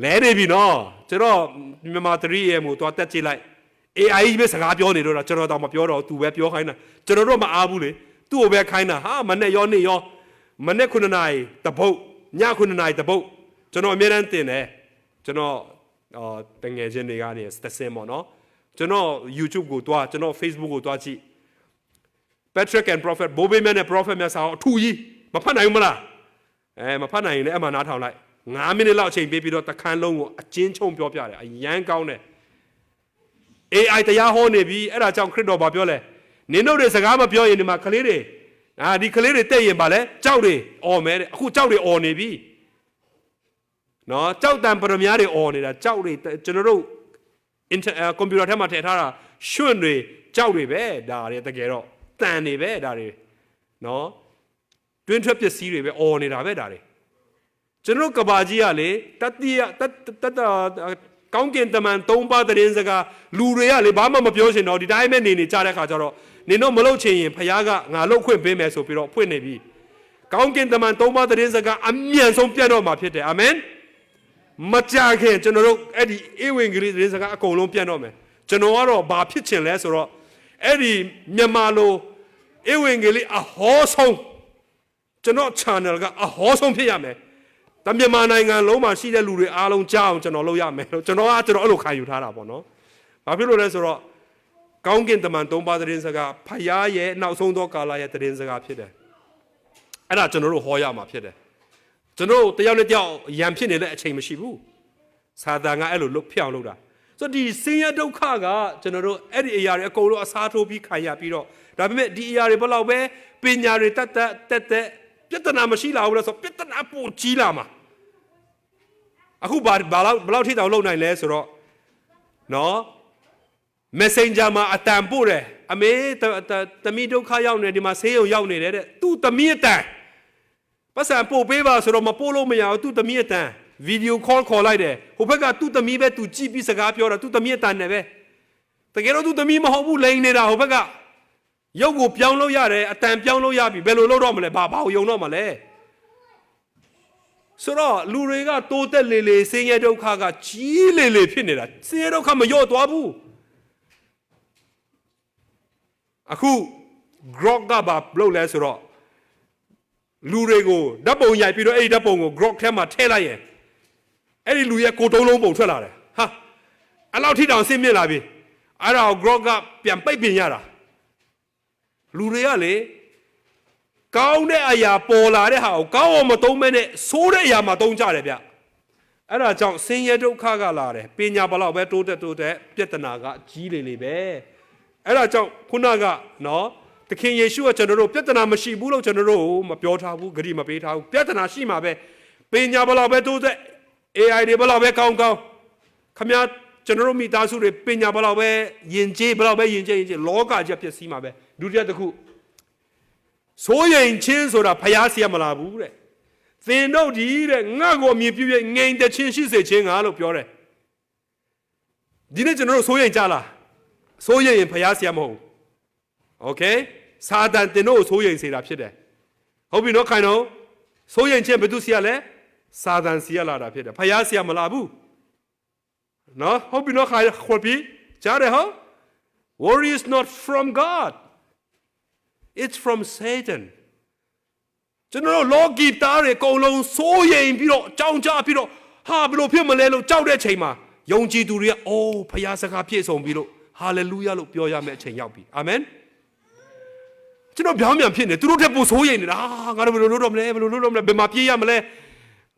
လဲနေပြီနော်ကျွန်တော်မြန်မာ3ရဲ့မို့သွားတက်ကြည့်လိုက် AI ပဲစကားပြောနေတော့ကျွန်တော်တော့မပြောတော့သူပဲပြောခိုင်းတာကျွန်တော်တို့မအားဘူးလေသူ့ကိုပဲခိုင်းတာဟာမနဲ့ရောနေရောမနဲ့9နာရီတပုတ်ည9နာရီတပုတ်ကျွန်တော်အများတန်းတင်တယ်ကျွန်တော်တငယ်ချင်းတွေကနေစတက်စင်ပေါ့နော်ကျွန်တော် YouTube ကိုတွားကျွန်တော် Facebook ကိုတွားကြည့် Patrick and Prophet ဘိုးဘေးမြတ်နဲ့ Prophet မြတ်စာအထူကြီးမဖတ်နိုင်ဘူးမလားမဖတ်နိုင်ရင်လည်းအမှန်နားထောင်လိုက်9မိနစ်လောက်အချိန်ပေးပြီးတော့တခန်းလုံးကိုအချင်းချုံပြောပြတယ်အရန်ကောင်းတယ် AI တရားဟောနေပြီအဲ့ဒါကြောင့်ခရစ်တော်ဘာပြောလဲနင်တို့တွေစကားမပြောရင်ဒီမှာကလေးတွေဒီကလေးတွေတက်ရင်ပါလဲကြောက်တွေអော်မဲတဲ့အခုကြောက်တွေអော်နေပြီနော်ကြောက်တံပရမများတွေអော်နေတာကြောက်တွေကျွန်တော်တို့ကွန်ပျူတာထဲမှာထည့်ထားတာရွှွန့်တွေကြောက်တွေပဲဒါတွေတကယ်တော့တန်တွေပဲဒါတွေနော်တွင်းထွက်ပစ္စည်းတွေပဲអော်နေတာပဲဒါတွေကျွန်တော်ကဘာကြီးကလေတတိယကောင်းကင်တမန်3ပါးသတင်းစကားလူတွေကလေဘာမှမပြောရှင်တော့ဒီတိုင်းပဲနေကြတဲ့ခါကျတော့နင်တို့မလုပ်ချင်ရင်ဖခင်ကငါလုပ်ခွင့်ပေးမယ်ဆိုပြီးတော့ဖွင့်နေပြီကောင်းကင်တမန်3ပါးသတင်းစကားအမြန်ဆုံးပြတ်တော့မှာဖြစ်တယ်အာမင်မကြခင်ကျွန်တော်တို့အဲ့ဒီဧဝံဂေလိသတင်းစကားအကုန်လုံးပြတ်တော့မယ်ကျွန်တော်ကတော့ဘာဖြစ်ချင်လဲဆိုတော့အဲ့ဒီမြန်မာလိုဧဝံဂေလိအဟောဆုံးကျွန်တော် channel ကအဟောဆုံးဖြစ်ရမယ်တမြန်မာနိုင်ငံလုံးမှာရှိတဲ့လူတွေအားလုံးကြားအောင်ကျွန်တော်လုပ်ရမယ်လို့ကျွန်တော်အဲ့လိုခံယူထားတာပေါ့နော်။ဘာဖြစ်လို့လဲဆိုတော့ကောင်းကင်တမန်3ပါးသတင်းစကားဖယားရဲ့နောက်ဆုံးသောကာလရဲ့သတင်းစကားဖြစ်တယ်။အဲ့ဒါကျွန်တော်တို့ဟောရမှာဖြစ်တယ်။ကျွန်တော်တယောက်နဲ့တယောက်ရန်ဖြစ်နေတဲ့အချိန်မရှိဘူး။စာသားကအဲ့လိုဖျောက်လုပ်တာ။ဆိုတော့ဒီဆင်းရဲဒုက္ခကကျွန်တော်တို့အဲ့ဒီအရာတွေအကုန်လုံးအစားထိုးပြီးခံရပြီးတော့ဒါပေမဲ့ဒီအရာတွေဘယ်လောက်ပဲပညာတွေတက်ပြဿနာမရှိလာဘူးလားဆိုပြဿနာပိုကြီးလာမှာအခုဘယ်လောက်ထိတောင်လုံနိုင်လဲဆိုတော့နော် Messenger မှာအတန်ပို့တယ်အမေသမီးဒုက္ခရောက်နေဒီမှာဆေးရုံရောက်နေတယ်တဲ့သူ့သမီးအတန်ပတ်စံပို့ပေးပါဆိုတော့မပို့လို့မရဘူးသူ့သမီးအတန်ဗီဒီယိုခေါ်လိုက်တယ်ဟိုဘက်ကသူ့သမီးပဲသူကြည့်ပြီးစကားပြောတာသူ့သမီးအတန်နဲ့ပဲတကယ်တော့သူ့သမီးမဟုတ်ဘူးလိန်နေတာဟိုဘက်ကရုပ်ကိုပြောင်းလို့ရတယ်အတန်ပြောင်းလို့ရပြီဘယ်လိုလုပ်တော့မလဲဘာကိုယုံတော့မလဲဆိုတော့လူတွေကတိုးတက်လေဆင်းရဲဒုက္ခကကြီးလေဖြစ်နေတာဆင်းရဲဒုက္ခမလျော့သွားဘူးအခု grok ကဘာလုပ်လဲဆိုတော့လူတွေကိုဓာတ်ပုံရိုက်ပြီးတော့အဲ့ဒီဓာတ်ပုံကို grok ထဲမှာထည့်လိုက်ရင်အဲ့ဒီလူရဲ့ကိုယ်တုံးလုံးပုံထွက်လာတယ်ဟာအဲ့လောက်ထိတောင်ဆင်းမြင့်လာပြီအဲ့ဒါကို grok ကပြန်ပိတ်ပင်ရတာလူတွေကလေကောင်းတဲ့အရာပေါ်လာတဲ့ဟာကိုကောင်းအောင်မသုံးမဲနဲ့ဆိုးတဲ့အရာမှာသုံးကြတယ်ဗျအဲ့ဒါကြောင့်ဆင်းရဲဒုက္ခကလာတယ်ပညာဘလောက်ပဲတိုးတက်ပြဿနာကကြီးလေပဲအဲ့ဒါကြောင့်ခုနကနော်သခင်ယေရှုကကျွန်တော်တို့ပြဿနာမရှိဘူးလို့ကျွန်တော်တို့မပြောထားဘူးဂရုမပေးထားဘူးပြဿနာရှိမှာပဲပညာဘလောက်ပဲတိုးတက် AI တွေဘလောက်ပဲကောင်းခမကျွန်တော်တို့မိသားစုတွေပညာဘလောက်ပဲယဉ်ကျေးဘလောက်ပဲယဉ်ကျေးလောကကြီးပျက်စီးမှာပဲဒုတိယတစ်ခုဆိုးရင်ချင်းဆိုတာဖျားစီရမလာဘူးတဲ့သင်တို့ဒီတဲ့ငါ့ကိုအမြင်ပြည့်ငိမ်တဲ့ချင်းရှိစေခြင်းငါလို့ပြောတယ်ဒီနေ့ကျွန်တော်တို့ဆိုးရင်ကြလားဆိုးရင်ဖျားစီရမဟုတ်ဘူးโอเคစာတန်သင်တို့ဆိုးရင်စေတာဖြစ်တယ်ဟုတ်ပြီနော်ခိုင်တော့ဆိုးရင်ချင်းဘယ်သူစီရလဲစာတန်စီရလာတာဖြစ်တယ်ဖျားစီရမလာဘူးနော်ဟုတ်ပြီနော်ခိုင်ခေါ်ပြီးကြားတယ်ဟော worry is not from God it's from Satan ကျွန်တော်လောကီသားတွေအကုန်လုံးစိုးရိမ်ပြီးတော့ကြောင်းကြပြီးတော့ဟာဘယ်လိုဖြစ်မလဲလို့ကြောက်တဲ့ချိန်မှာယုံကြည်သူတွေကအိုးဖခင်စကားပြည့်စုံပြီးလို့ဟာလေလုယာလို့ပြောရမယ့်အချိန်ရောက်ပြီအာမင်ကျွန်တော်ပြောင်းပြန်ဖြစ်နေသူတို့တက်ပို့စိုးရိမ်နေတာငါတို့ဘယ်လိုလုပ်တော့မလဲဘယ်မှာပြေးရမလဲ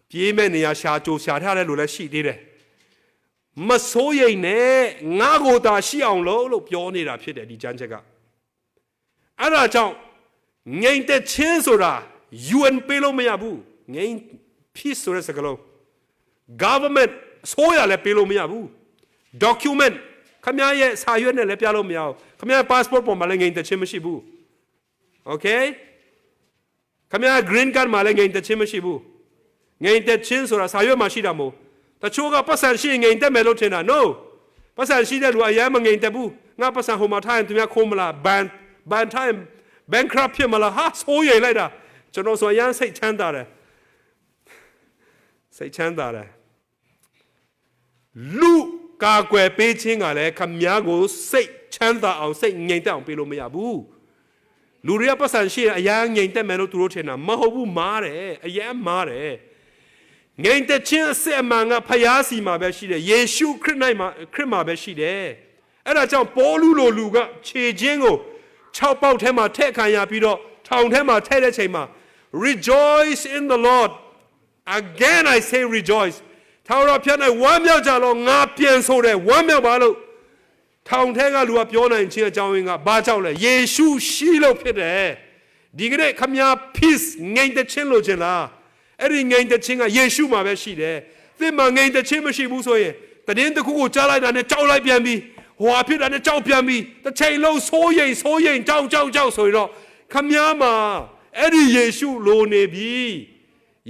ပြေးမဲ့နေရာရှာကြိုရှာထားတဲ့လူလည်းရှိသေးတယ် မစိုးရိမ်နဲ့ငါကိုသာရှိအောင်လို့ပြောနေတာဖြစ်တယ်ဒီကျမ်းချက်ကအဲ့ဒါကြောင့်ငြိမ်သက်ခြင်းဆိုတာ UN ပေးလို့မရဘူးငြိမ် peace ဆိုတဲ့စကားလုံး government ဆိုရလည်းပေးလို့မရဘူး document ခမရဲ့စာရွက်နဲ့လည်းပြလို့မရဘူးခမရဲ့ passport ပေါ်မှာလည်းငြိမ်သက်ခြင်းမရှိဘူး okay ခမရဲ့ green card မှာလည်းငြိမ်သက်ခြင်းမရှိဘူးငြိမ်သက်ခြင်းဆိုတာစာရွက်မှာရှိတာမဟုတ်တချို့ကပတ်စံရှိငြိမ်သက်မယ်လို့ထင်တာ no ပတ်စံရှိတဲ့လူအရင်မငြိမ်သက်ဘူးငါပတ်စံဟိုမှာထားရင်သူများခိုးမလား ban time bankrupt ဖြစ်မလားဟာဆိုးရိမ်လိုက်တာကျွန်တော်ဆိုအရင်စိတ်ချမ်းသာတယ်စိတ်ချမ်းသာတယ်လူကာကွယ်ပေးခြင်းကလည်းခမည်းကိုစိတ်ချမ်းသာအောင်စိတ်ငြိမ်သက်အောင်ပေးလို့မရဘူးလူတွေကပတ်စံရှိအရင်ငြိမ်သက်မယ်လို့သူတို့ထင်တာမဟုတ်ဘူးမားတယ်အရင်မားတယ်ငြိမ်သက်ခြင်းအစစ်အမှန်ကဖယားစီမှာပဲရှိတယ်ယေရှုခရစ်မှာပဲရှိတယ်အဲ့ဒါကြောင့်ပေါလုလိုလူကခြေချင်းကို6ပေါက်ထဲမှာထည့်ခံရပြီးတော့ထောင်ထဲမှာထည့်တဲ့ချိန်မှာ rejoice in the Lord again I say rejoice ထာဝရဘုရား၌ဝမ်းမြောက်ကြလောငါပြန်ဆိုတယ်ဝမ်းမြောက်ပါလို့ထောင်ထဲကလူကပြောနိုင်ခြင်းအကြောင်းရင်းကဘာကြောင့်လဲယေရှုရှိလို့ဖြစ်တယ်ဒီကနေ့ခမည်း peace ငြိမ်သက်ခြင်းလို့ခြင်းလားအဲ့ဒီငြိမ်သက်ခြင်းကယေရှုမှာပဲရှိတယ်သင်မှာငြိမ်သက်ခြင်းမရှိဘူးဆိုရင်တည်င်းတစ်ခုကိုကြားလိုက်တာနဲ့ကြောက်လိုက်ပြန်ပြီးဟိုအဖြစ်တာနဲ့ကြောက်ပြန်ပြီးတစ်ချိန်လုံးဆိုးရိမ်ကြောက်ဆိုရင်တော့ခမည်းမှာအဲ့ဒီယေရှုလိုနေပြီ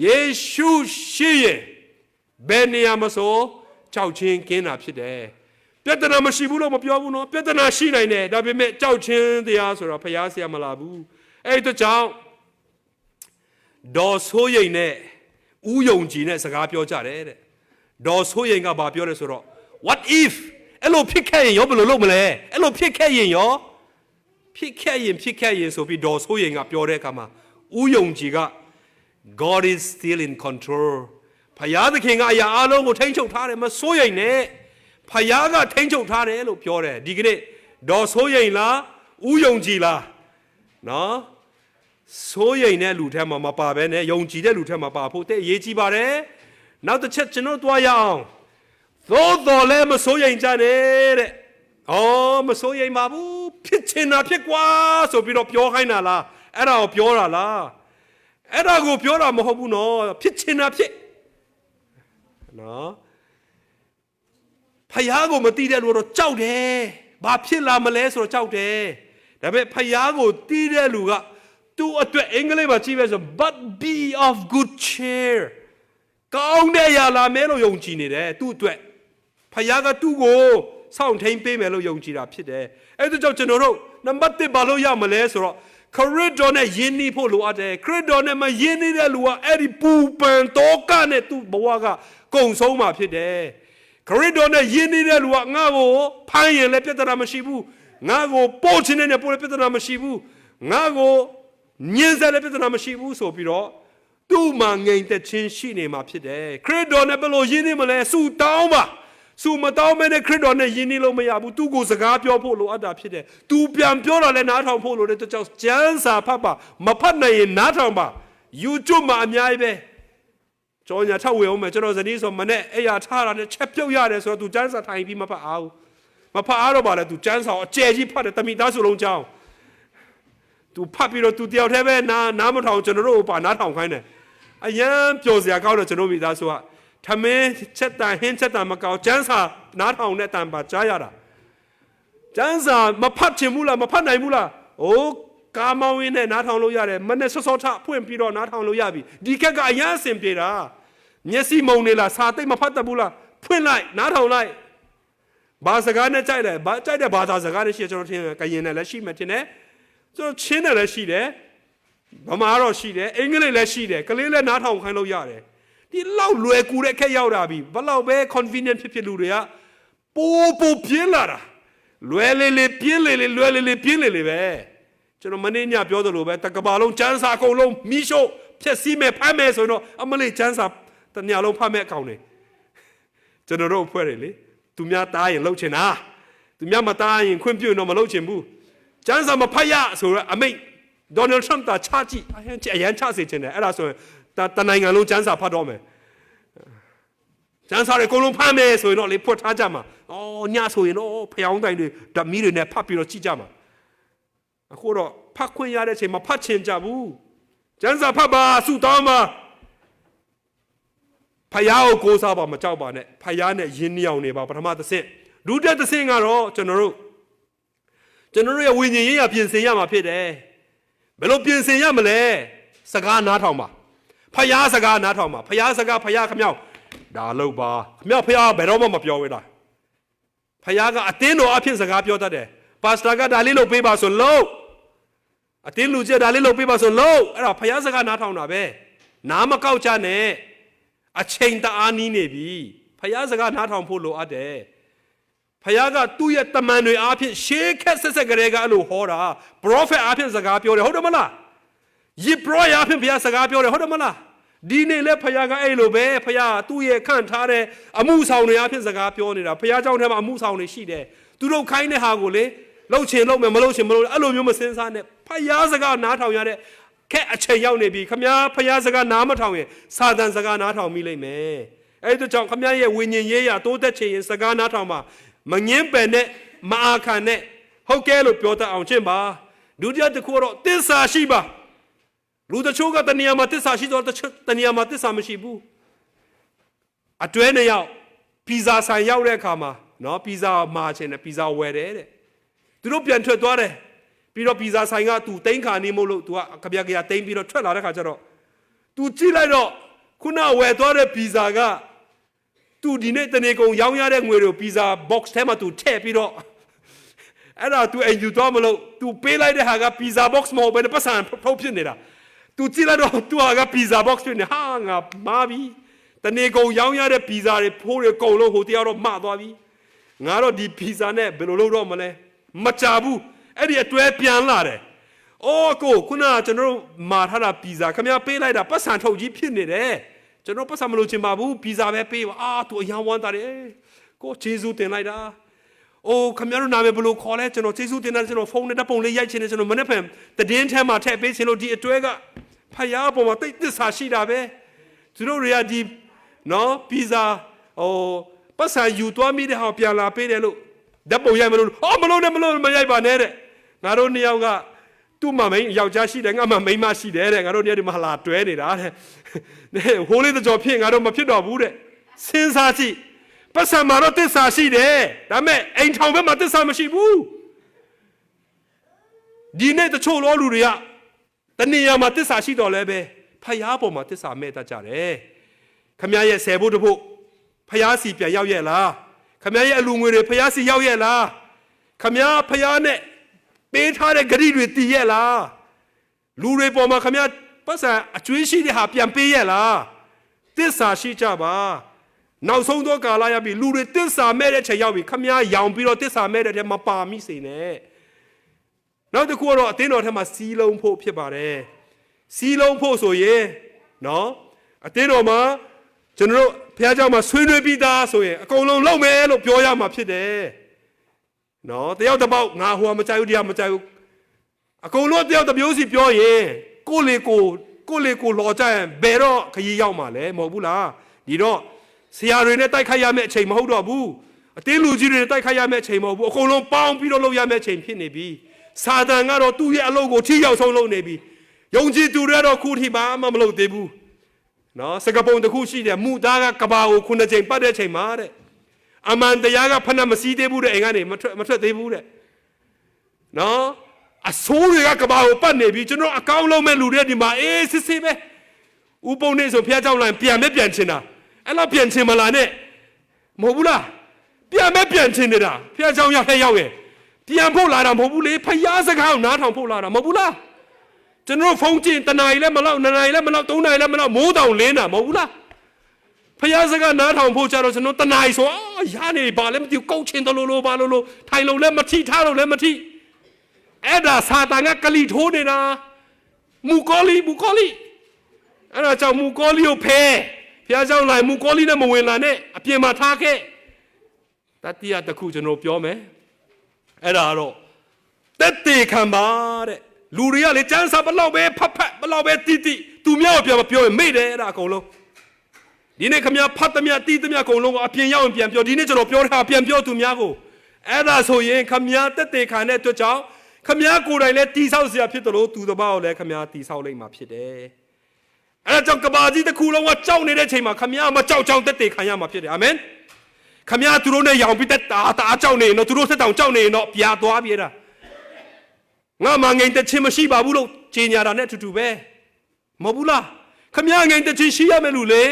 ယေရှုရှိရင်ဘယ်နေရာမဆိုကြောက်ခြင်းကင်းတာဖြစ်တယ်ပြဿနာမရှိဘူးလို့မပြောဘူးနော်ပြဿနာရှိနိုင်တယ်ဒါပေမဲ့ကြောက်ခြင်းတရားဆိုတော့ဖျားဆရာမလာဘူးအဲ့ဒီကြောင့်ဒေါ်ဆိုးရိမ်နဲ့ဥယုံကြည်နဲ့စကားပြောကြတယ်တဲ့ဒေါ်ဆိုးရိမ်ကဘာပြောလဲဆိုတော့ what if အဲ့လိုဖြစ်ခဲ့ရင်ရောဘယ်လိုလုပ်မလဲအဲ့လိုဖြစ်ခဲ့ရင်ရောဖြစ်ခဲ့ရင်ဆိုပြီးဒေါ်ဆိုးရိမ်ကပြောတဲ့အခါမှာဥယုံကြည်က God is still in control ဖယားသခင်ကအရာအလုံးကိုထိန်းချုပ်ထားတယ်မဆိုးရိမ်နဲ့ဖယားကထိန်းချုပ်ထားတယ်လို့ပြောတယ်ဒီကနေ့ဒေါ်ဆိုးရိမ်လားဥယုံကြည်လားနော်ဆိုးရိမ်တဲ့လူထဲမှာမပါဘဲနဲ့ယုံကြည်တဲ့လူထဲမှာပါဖို့တဲ့အရေးကြီးပါတယ်နောက်တစ်ချက်ကျွန်တော်တွားရအောင်သို့တော်လည်းမဆိုးရိမ်ကြနဲ့တဲ့မဆိုးရိမ်ပါဘူးဖြစ်ချင်တာဖြစ်ကွာဆိုပြီးတော့ပြောခိုင်းတာလားအဲ့ဒါကိုပြောတာလားအဲ့ဒါကိုပြောတာမဟုတ်ဘူးနော်ဖြစ်ချင်တာဖြစ်နော်ဖယားကိုမသိတဲ့လူတော့ကြောက်တယ်ဘာဖြစ်လာမလဲဆိုတော့ကြောက်တယ်ဒါပေမဲ့ဖယားကိုသိတဲ့လူကသူ့အတွက်အင်္ဂလိပ်မှာကြည့်ပဲဆို but be of good cheer ကောင်းတဲ့ရာလာမဲလို့ယုံကြည်နေတယ်သူ့အတွက်ဖယားကသူ့ကိုစောင့်ထိန်ပေးမယ်လို့ယုံကြည်တာဖြစ်တယ်အဲ့ဒါကြောင့်ကျွန်တော်တို့နံပါတ်1ဘာလို့ရမလဲဆိုတော့ခရစ်တော်နဲ့ယဉ်နေဖို့လိုအပ်တယ်ခရစ်တော်နဲ့မယဉ်နေတဲ့လူကအဲ့ဒီပူပန်တော့ကနဲ့သူ့ဘဝကကုံဆုံးမှာဖြစ်တယ်ခရစ်တော်နဲ့ယဉ်နေတဲ့လူကငါ့ကိုဖမ်းရင်လည်းပြဿနာမရှိဘူးငါ့ကိုပို့ချင်တဲ့ပို့လည်းပြဿနာမရှိဘူးငါ့ကိုညင်စလည်းပြဿနာမရှိဘူးဆိုပြီးတော့သူ့မှာငြိမ်သက်ခြင်းရှိနေမှာဖြစ်တယ်ခရစ်တော်နဲ့ဘယ်လိုယဉ်နေမလဲစူတောင်းပါစူမတောင်းမဲနဲ့ခရစ်တော်နဲ့ယဉ်နေလို့မရဘူးသူ့ကိုစကားပြောဖို့လိုအပ်တာဖြစ်တယ်သူပြန်ပြောတာလည်းနားထောင်ဖို့လိုတယ်တကြောင်ကျမ်းစာဖတ်ပါမဖတ်နိုင်ရင်နားထောင်ပါ YouTube မှာအများကြီးပဲကျောင်းညာထပ်ဝေအောင်မယ်ကျွန်တော်ဇနီးဆိုမနဲ့အဲ့ရထားတာနဲ့ချက်ပြုတ်ရတယ်ဆိုတော့သူကျမ်းစာထိုင်ပြီးမဖတ်အောင်မဖတ်အားတော့ပါလေသူကျမ်းစာအကျယ်ကြီးဖတ်တယ်တမိသားစုလုံးကြောင်းသူဖတ်ပြီးတော့သူတယောက်တည်းပဲနားမထောင်ကျွန်တော်တို့ပါနားထောင်ခိုင်းတယ်အရန်ပျော်စရာကောင်းတယ်ကျွန်တော်မိသားစုကထမင်းချက်တန်ဟင်းချက်တန်မကောင်းကျန်းစာနားထောင်တဲ့တန်ပါကြားရတာကျန်းစာမဖတ်ချင်ဘူးလားမဖတ်နိုင်ဘူးလားကာမောင်းရင်းနဲ့နားထောင်လို့ရတယ်မနဲ့စောစောထဖွင့်ပြီးတော့နားထောင်လို့ရပြီဒီခက်ကအရန်အဆင်ပြေတာမျက်စိမုံနေလားစာသိမ့်မဖတ်တတ်ဘူးလားဖွင့်လိုက်နားထောင်လိုက်ဘာစကားနဲ့ကြိုက်တယ်ဘာသာစကားနဲ့ရှိကျွန်တော်ထင်ကရင်နဲ့လည်းရှိမှထင်တယ်ကျွန်တော်ချင်းနဲ့လည်းရှိတယ်ဗမာတော့ရှိတယ်အင်္ဂလိပ်လည်းရှိတယ်ကလေးလည်းနားထောင်ခိုင်းလို့ရတယ်ဒီလောက်လွယ်ကူတဲ့ခက်ရောက်တာပြီဘလောက်ပဲ convenient ဖြစ်လူတွေကပိုပြင်းလာတာလွယ်လေပြင်းလေလွယ်လေပြင်းလေပဲကျွန်တော်မနေ့ညပြောသလိုပဲတကဘာလုံးကျန်းစာအကုန်လုံးမီးရှို့ဖြက်စီးမယ်ဖမ်းမယ်ဆိုတော့အမလေးကျန်းစာတညလုံးဖမ်းမဲ့အကောင်တွေကျွန်တော်တို့ဖွဲ့တယ်လေသူများတားရင်လှုပ်ချင်တာသူများမတားရင်ခွင့်ပြုတော့မလှုပ်ချင်ဘူးကျန်းစာမဖတ်ရဆိုတော့အမိတ်ဒေါ်နယ်ထရမ့်တာချကြည့်အရန်ချစေချင်တယ်အဲ့ဒါဆိုရင်တနိုင်ငံလုံးကျန်းစာဖတ်တော့မယ် ကျန်းစာတွေအကုန်လုံးဖမ်းမယ်ဆိုရင်တော့လေဖွက်ထားကြမှာအော်ညဆိုရင်တော့ဖျောင်းတိုင်တွေဓမီတွေနဲ့ဖတ်ပြီးတော့ကြည့်ကြမှာအခုတော့ဖတ်ခွင့်ရတဲ့အချိန်မှာဖတ်ချင်ကြဘူးကျန်းစာဖတ်ပါဆုတောင်းပါဖယားကိုကိုးစားပါမကြောက်ပါနဲ့ဖယားနဲ့ယဉ်ညောင်းနေပါပထမတစ်ဆင့်ဒုတိယတစ်ဆင့်ကတော့ကျွန်တော်တို့ရဲ့ဝိညာဉ်ရေးရပြင်ဆင်ရမှာဖြစ်တယ်ဘယ်လိုပြင်ဆင်ရမလဲစကားနားထောင်ပါဖယားစကားနားထောင်ပါဖယားစကားဖယားခမြောက်ဒါလို့ပါခမြောက်ဖယားဘယ်တော့မှမပြောဝဲတာဖယားကအတင်းတော်အဖြစ်စကားပြောတတ်တယ်ပါစတာကဒါလေးလုပ်ပေးပါဆိုလို့အတင်းလူကျဒါလေးလုပ်ပေးပါဆိုလို့အဲ့ဒါဖယားစကားနားထောင်တာပဲနားမကောက်ကြနဲ့အချိန်တအားနီးနေပြီဖယားစကားနားထောင်ဖို့လိုအပ်တယ်ဖယားကသူ့ရဲ့တမန်တွေအားဖြင့်ရှေးခက်ဆက်ကလေးကအဲ့လိုဟောတာပရောဖက်အားဖြင့်စကားပြောတယ်ဟုတ်တယ်မလားယေဘရအားဖြင့်ဖယားစကားပြောတယ်ဟုတ်တယ်မလားဒီနေ့လဲဖယားကအဲ့လိုပဲဖယားသူ့ရဲ့ခန့်ထားတဲ့အမှုဆောင်တွေအားဖြင့်စကားပြောနေတာဖယားเจ้าထဲမှာအမှုဆောင်တွေရှိတယ်သူတို့ခိုင်းတဲ့ဟာကိုလေလှုပ်ချင်လှုပ်မယ်မလှုပ်ချင်မလှုပ်အဲ့လိုမျိုးမစင်စားနဲ့ဖယားစကားနားထောင်ရတဲ့ခက်အချိန်ရောက်နေပြီခမည်းဖယားစကားနားမထောင်ရင်စာတန်စကားနားထောင်မိလိမ့်မယ်အဲ့ဒါကြောင့်ခမည်းရဲ့ဝိညာဉ်ရေးရတိုးတက်ချင်ရင်စကားနားထောင်ပါမငင်းပယ်နဲ့မအာခံနဲ့ဟုတ်ကဲလို့ပြောတတ်အောင်ကျင့်ပါဒုတိယတစ်ခုတော့သစ္စာရှိပါလူတချို့ကတဏှာမှာသစ္စာရှိတော့တဏှာမှာသစ္စာမရှိဘူးအတွဲနှစ်ယောက်ပီဇာဆိုင်ရောက်တဲ့အခါမှာနော်ပီဇာမှာချင်တယ်ပီဇာဝယ်တယ်တဲ့သူတို့ပြန်ထွက်သွားတယ်ပြီးတော့ပီဇာဆိုင်ကသူတိန်းခါနေမို့လို့သူကကြပြတိန်းပြီးတော့ထွက်လာတဲ့ခါကျတော့သူကြည့်လိုက်တော့ခုနဝယ်သွားတဲ့ပီဇာကသူဒီနေ့တနေ့ကုန်ရောင်းရတဲ့ငွေတွေကိုပီဇာ box ထဲမှာသူထည့်ပြီးတော့အဲ့ဒါသူအိမ်ယူသွားမလို့သူပေးလိုက်တဲ့ဟာကပီဇာ box မဟုတ်ဘဲပတ်စံထုတ်ဖြစ်နေတာသူကြည့်လိုက်တော့သူဟာကပီဇာ box ဖြစ်နေဟာငါမာပြီတနေ့ကုန်ရောင်းရတဲ့ပီဇာတွေဖိုးတွေအကုန်လုံးဟိုတရားတော့မှားသွားပြီငါတော့ဒီပီဇာနဲ့ဘယ်လိုလုပ်တော့မလဲမကြဘူးအဲ့ဒီအတွဲပြန်လာတယ်အော်ကိုခုနကကျွန်တော်တို့မာထားတာပီဇာခမရပေးလိုက်တာပတ်စံထုတ်ကြီးဖြစ်နေတယ်ကျွန်တော်ပတ်စံမလို့ချင်ပါဘူးပီဇာပဲပေးပါသူအယံဝမ်းတာတယ်ကိုဂျေဇုတင်လိုက်တာအိုးခမရတို့နာမည်ဘယ်လိုခေါ်လဲကျွန်တော်ဂျေဇုတင်တယ်ကျွန်တော်ဖုန်းနဲ့ဓာတ်ပုံလေးရိုက်ချင်တယ်ကျွန်တော်မနေ့ဖန်တည်င်းထဲမှာထည့်ပေးချင်လို့ဒီအတွဲကဖယားပေါ်မှာတိတ်သစ္စာရှိတာပဲသူတို့တွေကဒီနော်ပီဇာပတ်စံယူသွားမိတဲ့ဟာပြန်လာပေးတယ်လို့ဓာတ်ပုံရိုက်မလို့မလို့နဲ့မရိုက်ပါနဲ့တဲ့ငါတို့နှစ်ယောက်ကသူ့မမိန်ယောက်ျားရှိတယ်ငါမှမိန်းမရှိတယ်တဲ့ငါတို့เนี่ยဒီမှာလာတွဲနေတာတဲ့ဟိုးလေးတကြောဖြစ်ငါတို့မဖြစ်တော့ဘူးတဲ့စဉ်းစားကြည့်ပတ်စံမှာတော့သစ္စာရှိတယ်ဒါပေမဲ့အိမ်ထောင်ဘက်မှာသစ္စာမရှိဘူးဒီနေ့တချို့လောလူတွေကတဏှာမှာသစ္စာရှိတော့လဲပဲဖယားပေါ်မှာသစ္စာမဲ့တတ်ကြတယ်ခမရဲ့ဆယ်ဖို့တဖို့ဖယားစီပြန်ရောက်ရဲ့လားခမရဲ့အလူငွေတွေဖယားစီရောက်ရဲ့လားခမဖယားနဲ့ပေးထားတဲ့ဂရိတွေတည်ရဲ့လားလူတွေပေါ်မှာခမပတ်စံအကျွေးရှိတဲ့ဟာပြန်ပေးရဲ့လားသစ္စာရှိကြပါနောက်ဆုံးသောကာလရောက်ပြီလူတွေသစ္စာမဲ့တဲ့ချိန်ရောက်ပြီခမရောင်ပြီးတော့သစ္စာမဲ့တဲ့ထဲမှာပါမိစေနဲ့နောက်တစ်ခုကတော့အသင်းတော်ထဲမှာစီးလုံးဖို့ဖြစ်ပါတယ်စီးလုံးဖို့ဆိုရင်နော်အသင်းတော်မှာကျွန်တော်တို့ဘုရားကျောင်းမှာဆွေးနွေးပြီးသားဆိုရင်အကုန်လုံးလုပ်မယ်လို့ပြောရမှာဖြစ်တယ်နော်တယောက်တစ်ပေါက်ငါဟိုမကြိုက်ဘူးတရားမကြိုက်ဘူးအကုန်လုံးတယောက်တစ်မျိုးစီပြောရင်ကိုလေကိုလော်ကြရင်ဘယ်တော့ခရီးရောက်မှာလဲမဟုတ်ဘူးလားဒီတော့ဆရာတွေနဲ့တိုက်ခိုက်ရမယ့်အချိန်မဟုတ်တော့ဘူးအတင်းလူကြီးတွေနဲ့တိုက်ခိုက်ရမယ့်အချိန်မဟုတ်ဘူးအကုန်လုံးပေါင်းပြီးတော့လုပ်ရမယ့်အချိန်ဖြစ်နေပြီစာတန်ကတော့သူ့ရဲ့အလုပ်ကိုထိရောက်ဆုံးလုပ်နေပြီယုံကြည်သူတွေတော့ခုထိပါမှမလုပ်သေးဘူးနော်စကပုံတစ်ခုရှိတယ်မူသားကကဘာကိုခုနှစ်ချိန်ပတ်တဲ့ချိန်မှာတဲ့အမှန်တရားကဖဏမစည်းသေးဘူးတဲ့အိမ်ကနေမထွက်သေးဘူးတဲ့နော်အဆိုးတွေကကဘာကိုပတ်နေပြီကျွန်တော်အကောင်းလုံးမဲ့လူတွေဒီမှာအေးစစ်စစ်ပဲဥပုံနေဆိုဖျားเจ้าလိုင်းပြန်ချင်တာအဲ့လိုပြန်ချင်မလားနဲ့မဟုတ်ဘူးလားပြန်ချင်နေတာဖျားเจ้าရောက်ရဲ့ပြန်ဖို့လာတာမဟုတ်ဘူးလေဖယားစကားကိုနားထောင်ဖို့လာတာမဟုတ်ဘူးလားကျွန်တော်ဖုန်းကြည့်တနားရီလည်းမလောက်2နာရီလည်းမလောက်3နာရီလည်းမလောက်မိုးတောင်လင်းတာမဟုတ်ဘူးလားဖယားစကားနားထောင်ဖို့ကြတော့ကျွန်တော်တနားရီဆိုရနေပါလည်းမသိဘူးကောက်ချင်တယ်လို့ဘာလို့ထိုင်လို့လည်းမထိထားလို့လည်းမထိအဲ့ဒါစာတန်ကကလီထိုးနေတာမူကောလီအဲ့ဒါကြောင့်မူကောလီကိုဖဲဖျားเจ้าလိုက်မူကောလီနဲ့မဝင်လာနဲ့အပြင်မှာထားခဲ့တတိယတစ်ခုကျွန်တော်ပြောမယ်အဲ့ဒါတော့တက်တေခံပါတဲ့လူတွေကလေကျန်းစာဘလောက်ပဲဖတ်ဘလောက်ပဲတိသူမြောက်ပြန်မပြောရင်မေ့တယ်အဲ့ဒါအကုန်လုံး ဒီနေ့ခမည်းဖတ်သမျှတီးသမျှအကုန်လုံးကိုအပြင်ရောက်ရင်ပြန်ပြောဒီနေ့ကျွန်တော်ပြောတာပြန်ပြောသူများကိုအဲ့ဒါဆိုရင်ခမည်းတက်တေခံတဲ့အတွက်ကြောင့်ခမည်းကိုယ်တိုင်လည်းတီဆောက်စရာဖြစ်တယ်လို့သူတစ်ပါးကိုလည်းခမည်းတီဆောက်လိုက်မှာဖြစ်တယ်အဲ့ဒါကြောင့်ကဘာကြီးတစ်ခုလုံးကကြောက်နေတဲ့ချိန်မှာခမည်းမကြောက်ကြောင်တက်တေခံရမှာဖြစ်တယ်အာမင်ခမည်းသူတို့နဲ့ရောင်ပြီးတက်တာကြောက်နေရင်တော့သူတို့ဆက်တောင်ကြောက်နေရင်တော့ပြာသွားပြေးတာငါမှငိန်တချင်းမရှိပါဘူးလို့ကြေညာတာနဲ့အတူတူပဲမဟုတ်ဘူးလားခမည်းငိန်တချင်းရှိရမယ်လို့လေ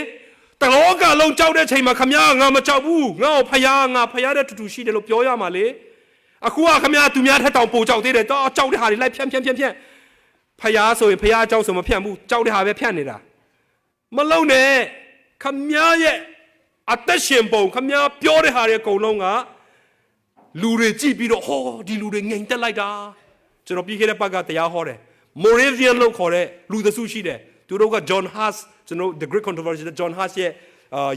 တလောကလုံးကြောက်တဲ့ချိန်မှာခမည်းငါမကြောက်ဘူးငါ့ကိုဖယားတဲ့တူရှိတယ်လို့ပြောရမှာလေအခုကခမည်းသူများထက်တောင်ပိုကြောက်သေးတယ်တော့ကြောက်တဲ့ဟာတွေလိုက်ဖြန့်ဖယားဆိုရင်ဖယားအကြောက်ဆိုမဖြန့်ဘူးကြောက်တဲ့ဟာပဲဖြန့်နေတာမလုံးနဲ့ခမည်းရဲ့အသက်ရှင်ပုံခမည်းပြောတဲ့ဟာတွေအကုန်လုံးကလူတွေကြည့်ပြီးတော့ဟောဒီလူတွေငိန်တက်လိုက်တာကျွန်တော်ပြီးခဲ့တဲ့ဘက်ကတရားဟောတယ် Moravian လို့ခေါ်တဲ့လူသစုရှိတယ်သူတို့က John Huss ကျွန်တော် The Great Controversy John Huss ရဲ့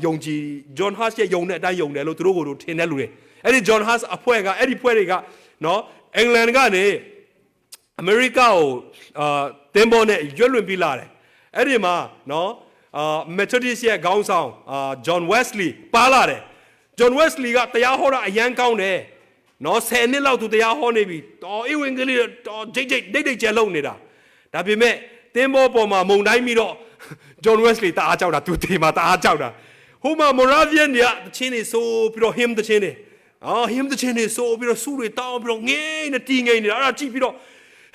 ယုံကြည် John Huss ရဲ့ယုံတဲ့အတိုင်းယုံတယ်လို့သူတို့ကိုထင်တဲ့လူတွေအဲ့ဒီ John Huss အဖွဲ့ကအဲ့ဒီဖွဲ့တွေကနော်အင်္ဂလန်ကနေအမေရိကကိုတင်ပေါ်နဲ့ရွတ်လွင်ပြီးလာတယ်အဲ့ဒီမှာနော်Methodist ရဲ့ခေါင်းဆောင်John Wesley ပါလာတယ် John Wesley ကတရားဟောတာအရန်ကောင်းတယ်နော်10နှစ်လောက်သူတရားဟောနေပြီတော်ဧဝံဂေလိတော်ဒိတ်ကျဲလုံနေတာဒါပေမဲ့တင်းဘောပေါ်မှာမုံတိုင်းပြီးတော့ John Wesley တအားကြောက်တာသူတေမှာတအားကြောက်တာဟိုမှာ Moravian တွေကတချင်းတွေဆိုပြီးတော့ hymn တချင်းတွေhymn တချင်းတွေဆိုပြီးတော့စုတွေတောင်းပြီးတော့ငိမ့်နေတီးငိမ့်နေတာအဲ့ဒါကြည့်ပြီးတော့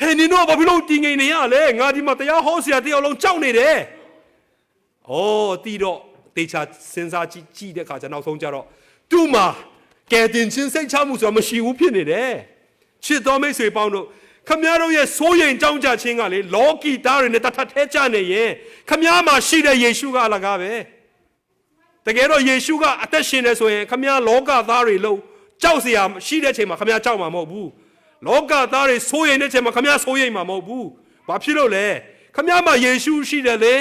ဟဲ့နင်တို့ဘာဖြစ်လို့တီးငိမ့်နေရလဲငါဒီမှာတရားဟောဆရာတယောက်လုံးကြောက်နေတယ်တီးတော့တေချာစဉ်းစားကြည့်တဲ့အခါကျနောက်ဆုံးကြတော့သူ့မှာကဲတင်ချင်းစိတ်ချမှုဆိုတာမရှိဘူးဖြစ်နေတယ်ချစ်တော်မိတ်ဆွေပေါင်းတို့ခမည်းတော်ရဲ့စိုးရိမ်ကြောင်းကြခြင်းကလေလောကီသားတွေနဲ့တထထဲကြနေရင်ခမည်းမှာရှိတဲ့ယေရှုကအလကားပဲတကယ်တော့ယေရှုကအသက်ရှင်နေဆိုရင်ခမည်းလောကသားတွေလို့ကြောက်เสียရှိတဲ့ချိန်မှာခမည်းကြောက်မှာမဟုတ်ဘူးလောကသားတွေစိုးရိမ်တဲ့ချိန်မှာခမည်းစိုးရိမ်မှာမဟုတ်ဘူးဘာဖြစ်လို့လဲခမည်းမှာယေရှုရှိတယ်လေ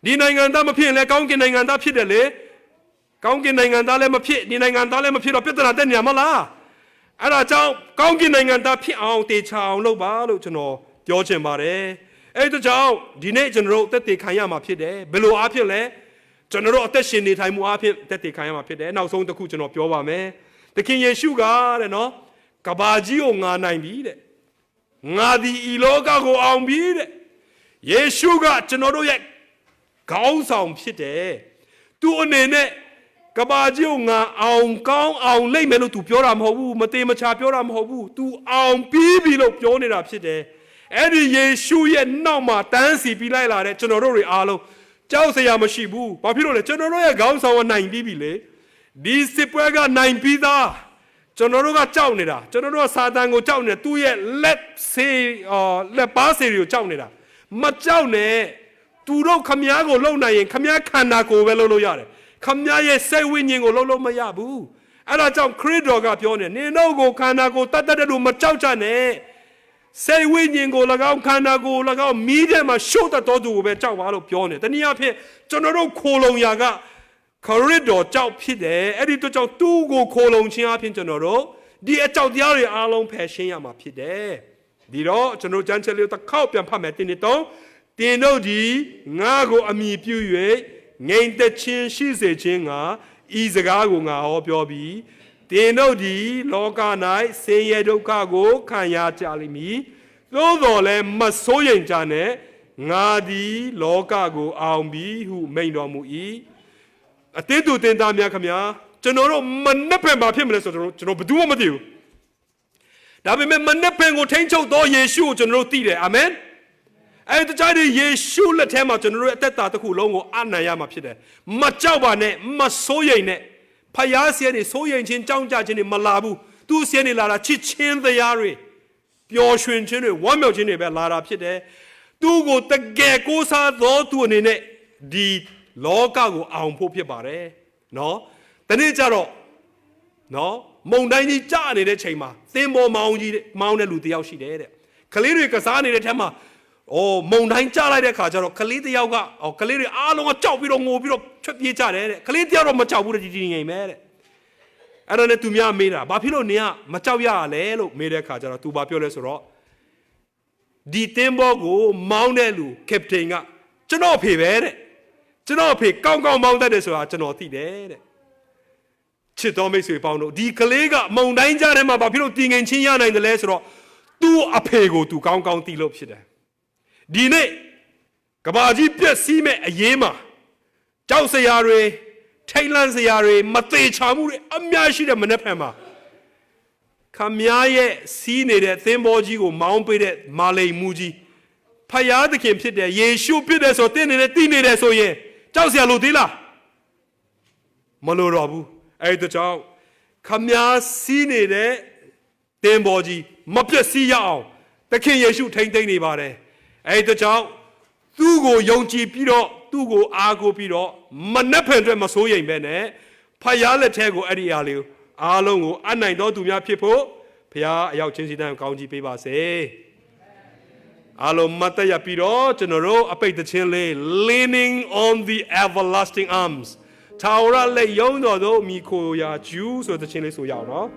ဒီနိုင်ငံသားမဖြစ်ရင်လည်းကောင်းကင်နိုင်ငံသားဖြစ်တယ်လေကောင်းကင်နိုင်ငံသားလည်းမဖြစ်ဒီနိုင်ငံသားလည်းမဖြစ်တော့ပြဿနာတက်နေမှာမလားအဲ့ဒါကြောင့်ကောင်းကင်နိုင်ငံသားဖြစ်အောင်တေချာအောင်လုပ်ပါလို့ကျွန်တော်ပြောချင်ပါတယ်အဲ့ဒါကြောင့်ဒီနေ့ကျွန်တော်တို့တက်တေခံရမှာဖြစ်တယ်ဘယ်လိုအားဖြင့်လဲကျွန်တော်တို့အသက်ရှင်နေထိုင်မှုအားဖြင့်တက်တေခံရမှာဖြစ်တယ်နောက်ဆုံးတစ်ခုကျွန်တော်ပြောပါမယ်သခင်ယေရှုကတဲ့နော်ကဘာကြီးကိုငါနိုင်ပြီတဲ့ငါဒီဤလောကကိုအောင်ပြီတဲ့ယေရှုကကျွန်တော်တို့ရဲ့ခေါင်းဆောင်ဖြစ်တယ်သူအနေနဲ့ကဘာကြီးကိုငါအောင်ကောင်းအောင်လိမ့်မယ်လို့ तू ပြောတာမဟုတ်ဘူးမသေးမချာပြောတာမဟုတ်ဘူး तू အောင်ပြီးပြီလို့ပြောနေတာဖြစ်တယ်အဲ့ဒီယေရှုရဲ့နောက်မှာတန်းစီပြီးလိုက်လာတဲ့ကျွန်တော်တို့တွေအားလုံးကြောက်စရာမရှိဘူးဘာဖြစ်လို့လဲကျွန်တော်တို့ရဲ့ခေါင်းဆောင်ကနိုင်ပြီးပြီလေဒီစစ်ပွဲကနိုင်ပြီးသားကျွန်တော်တို့ကကြောက်နေတာကျွန်တော်တို့ကစာတန်ကိုကြောက်နေသူ့ရဲ့လက်ပါစေတွေကိုကြောက်နေတာမကြောက်နဲ့သူတို့ခမည်းကိုလုံနိုင်ရင်ခမည်းခန္ဓာကိုယ်ပဲလုံလို့ရတယ်ခမည်းရဲ့စိတ်ဝိညာဉ်ကိုလုံလို့မရဘူးအဲ့ဒါကြောင့်ခရစ်တော်ကပြောနေနင်တို့ကိုခန္ဓာကိုယ်တတ်တဲ့လူမကြောက်ကြနဲ့စိတ်ဝိညာဉ်ကို၎င်းခန္ဓာကိုယ်၎င်းမိတဲ့မှာရှုပ်တဲ့တော်သူကိုပဲကြောက်ပါလို့ပြောနေတနည်းအားဖြင့်ကျွန်တော်တို့ခိုလုံရာကခရစ်တော်ကြောက်ဖြစ်တယ်အဲ့ဒီတော့ကြောင့်သူ့ကိုခိုလုံခြင်းအပြင်ကျွန်တော်တို့ဒီအကြောက်တရားတွေအားလုံးဖယ်ရှင်းရမှာဖြစ်တယ်ဒီတော့ကျွန်တော်ကျမ်းချက်လေးတစ်ခေါက်ပြန်ဖတ်မယ်တင်းနေတော့တင်တို့ဒီငါကိုအမိပြု၍ငိမ့်သက်ခြင်းရှိစေခြင်းငါဤစကားကိုငါဟောပြောပြီးတင်တို့ဒီလောက၌ဆင်းရဲဒုက္ခကိုခံရကြလိမ့်မည်သို့တော်လည်းမစိုးရိမ်ကြနဲ့ငါသည်လောကကိုအောင်ပြီးဟုမိန့်တော်မူ၏အသင်းသူတင်သားများခမညာကျွန်တော်တို့မနှက်ဖက်မှာဖြစ်မလဲဆိုတော့ကျွန်တော်ဘယ်သူမှမသိဘူးဒါပေမဲ့မနှက်ဖက်ကိုထိန်းချုပ်သောယေရှုကိုကျွန်တော်တို့သိတယ်အာမင်အဲ့ဒါကြောင့်ယေရှုလက်ထဲမှာကျွန်တော်တို့အသက်တာတစ်ခုလုံးကိုအနံ့ရမှာဖြစ်တယ်မကြောက်ပါနဲ့မစိုးရိမ်နဲ့ဖယားဆရာနေစိုးရိမ်ခြင်းကြောင်းကြခြင်းတွေမလာဘူးသူဆရာနေလာတာချစ်ချင်းတရားတွေပျော်ရွှင်ခြင်းတွေဝမ်းမြောက်ခြင်းတွေပဲလာတာဖြစ်တယ်သူကိုတကယ်ကိုးစားသောသူအနေနဲ့ဒီလောကကိုအောင်ဖို့ဖြစ်ပါတယ်နော်တနေ့ကျတော့နော်မုန်တိုင်းကြီးကြာနေတဲ့ချိန်မှာသင်္ဘောမောင်းတဲ့လူတယောက်ရှိတယ်တဲ့ကလေးတွေကစားနေတဲ့ထက်မှာမုန်တိုင်းကြာလိုက်တဲ့ခါကျတော့ကလေးတယောက်ကကလေးတွေအားလုံးကကြောက်ပြီးတော့ငိုပြီးတော့ထွက်ပြေးကြတယ်တဲ့ကလေးတယောက်တော့မကြောက်ဘူးတဲ့ဒီငိမ်မဲတဲ့အဲ့ဒါနဲ့သူများမေးတာဘာဖြစ်လို့နင်ကမကြောက်ရလဲလို့မေးတဲ့ခါကျတော့သူဘာပြောလဲဆိုတော့ဒီသင်္ဘောကိုမောင်းတဲ့လူကပတိန်ကကျွန်တော်ဖေပဲတဲ့ ကျွန်တော်အဖေကောင်းကောင်းမောင်းတတ်တယ်ဆိုတာကျွန်တော်သိတယ်တဲ့ချစ်တော်မိတ်ဆွေပေါင်းတို့ဒီကလေးကမုံတိုင်းကြားထဲမှာဘာဖြစ်လို့တည်ငြိမ်ချင်းရနိုင်တယ်လဲဆိုတော့သူ့အဖေကိုသူကောင်းကောင်းသိလို့ဖြစ်တယ်ဒီနေ့ကဘာကြီးပြည့်စည်မဲ့အရေးမှာကြောက်စရာတွေထိတ်လန့်စရာတွေမသေးချာမှုတွေအများရှိတဲ့မနေ့ဖက်မှာခမည်းရဲ့စီးနေတဲ့သင်္ဘောကြီးကိုမောင်းပေးတဲ့မာလိန်မူကြီးဖယားသခင်ဖြစ်တဲ့ယေရှုဖြစ်တဲ့ဆိုတင်းနေတယ်သိနေတယ်ဆိုရင်ကြောက်စရာလိုသေးလားမလိုတော့ဘူးအဲ့ဒါကြောင့်ခမည်းစီးနေတဲ့သင်္ဘောကြီးမပြည့်စည်ရအောင်သခင်ယေရှုထိမ့်သိမ့်နေပါတယ်အဲ့ဒါကြောင့်သူ့ကိုယုံကြည်ပြီးတော့သူ့ကိုအားကိုးပြီးတော့မနှက်ဖန်အတွက်မစိုးရိမ်ပဲနဲ့ဖယားလက်ထဲကိုအဲ့ဒီအားလေးအားလုံးကိုအနိုင်တော်သူများဖြစ်ဖို့ဘုရားအရောက်ချင်းစီတန်းကောင်းကြီးပေးပါစေအားလုံးမတ်တရပြီးတော့ကျွန်တော်တို့အပိတ်တခြင်းလေး leaning on the everlasting arms ထာဝရလက်ယုံတော်သို့မိခိုရာဂျူးဆိုတဲ့ခြင်းလေးဆိုရအောင်နော်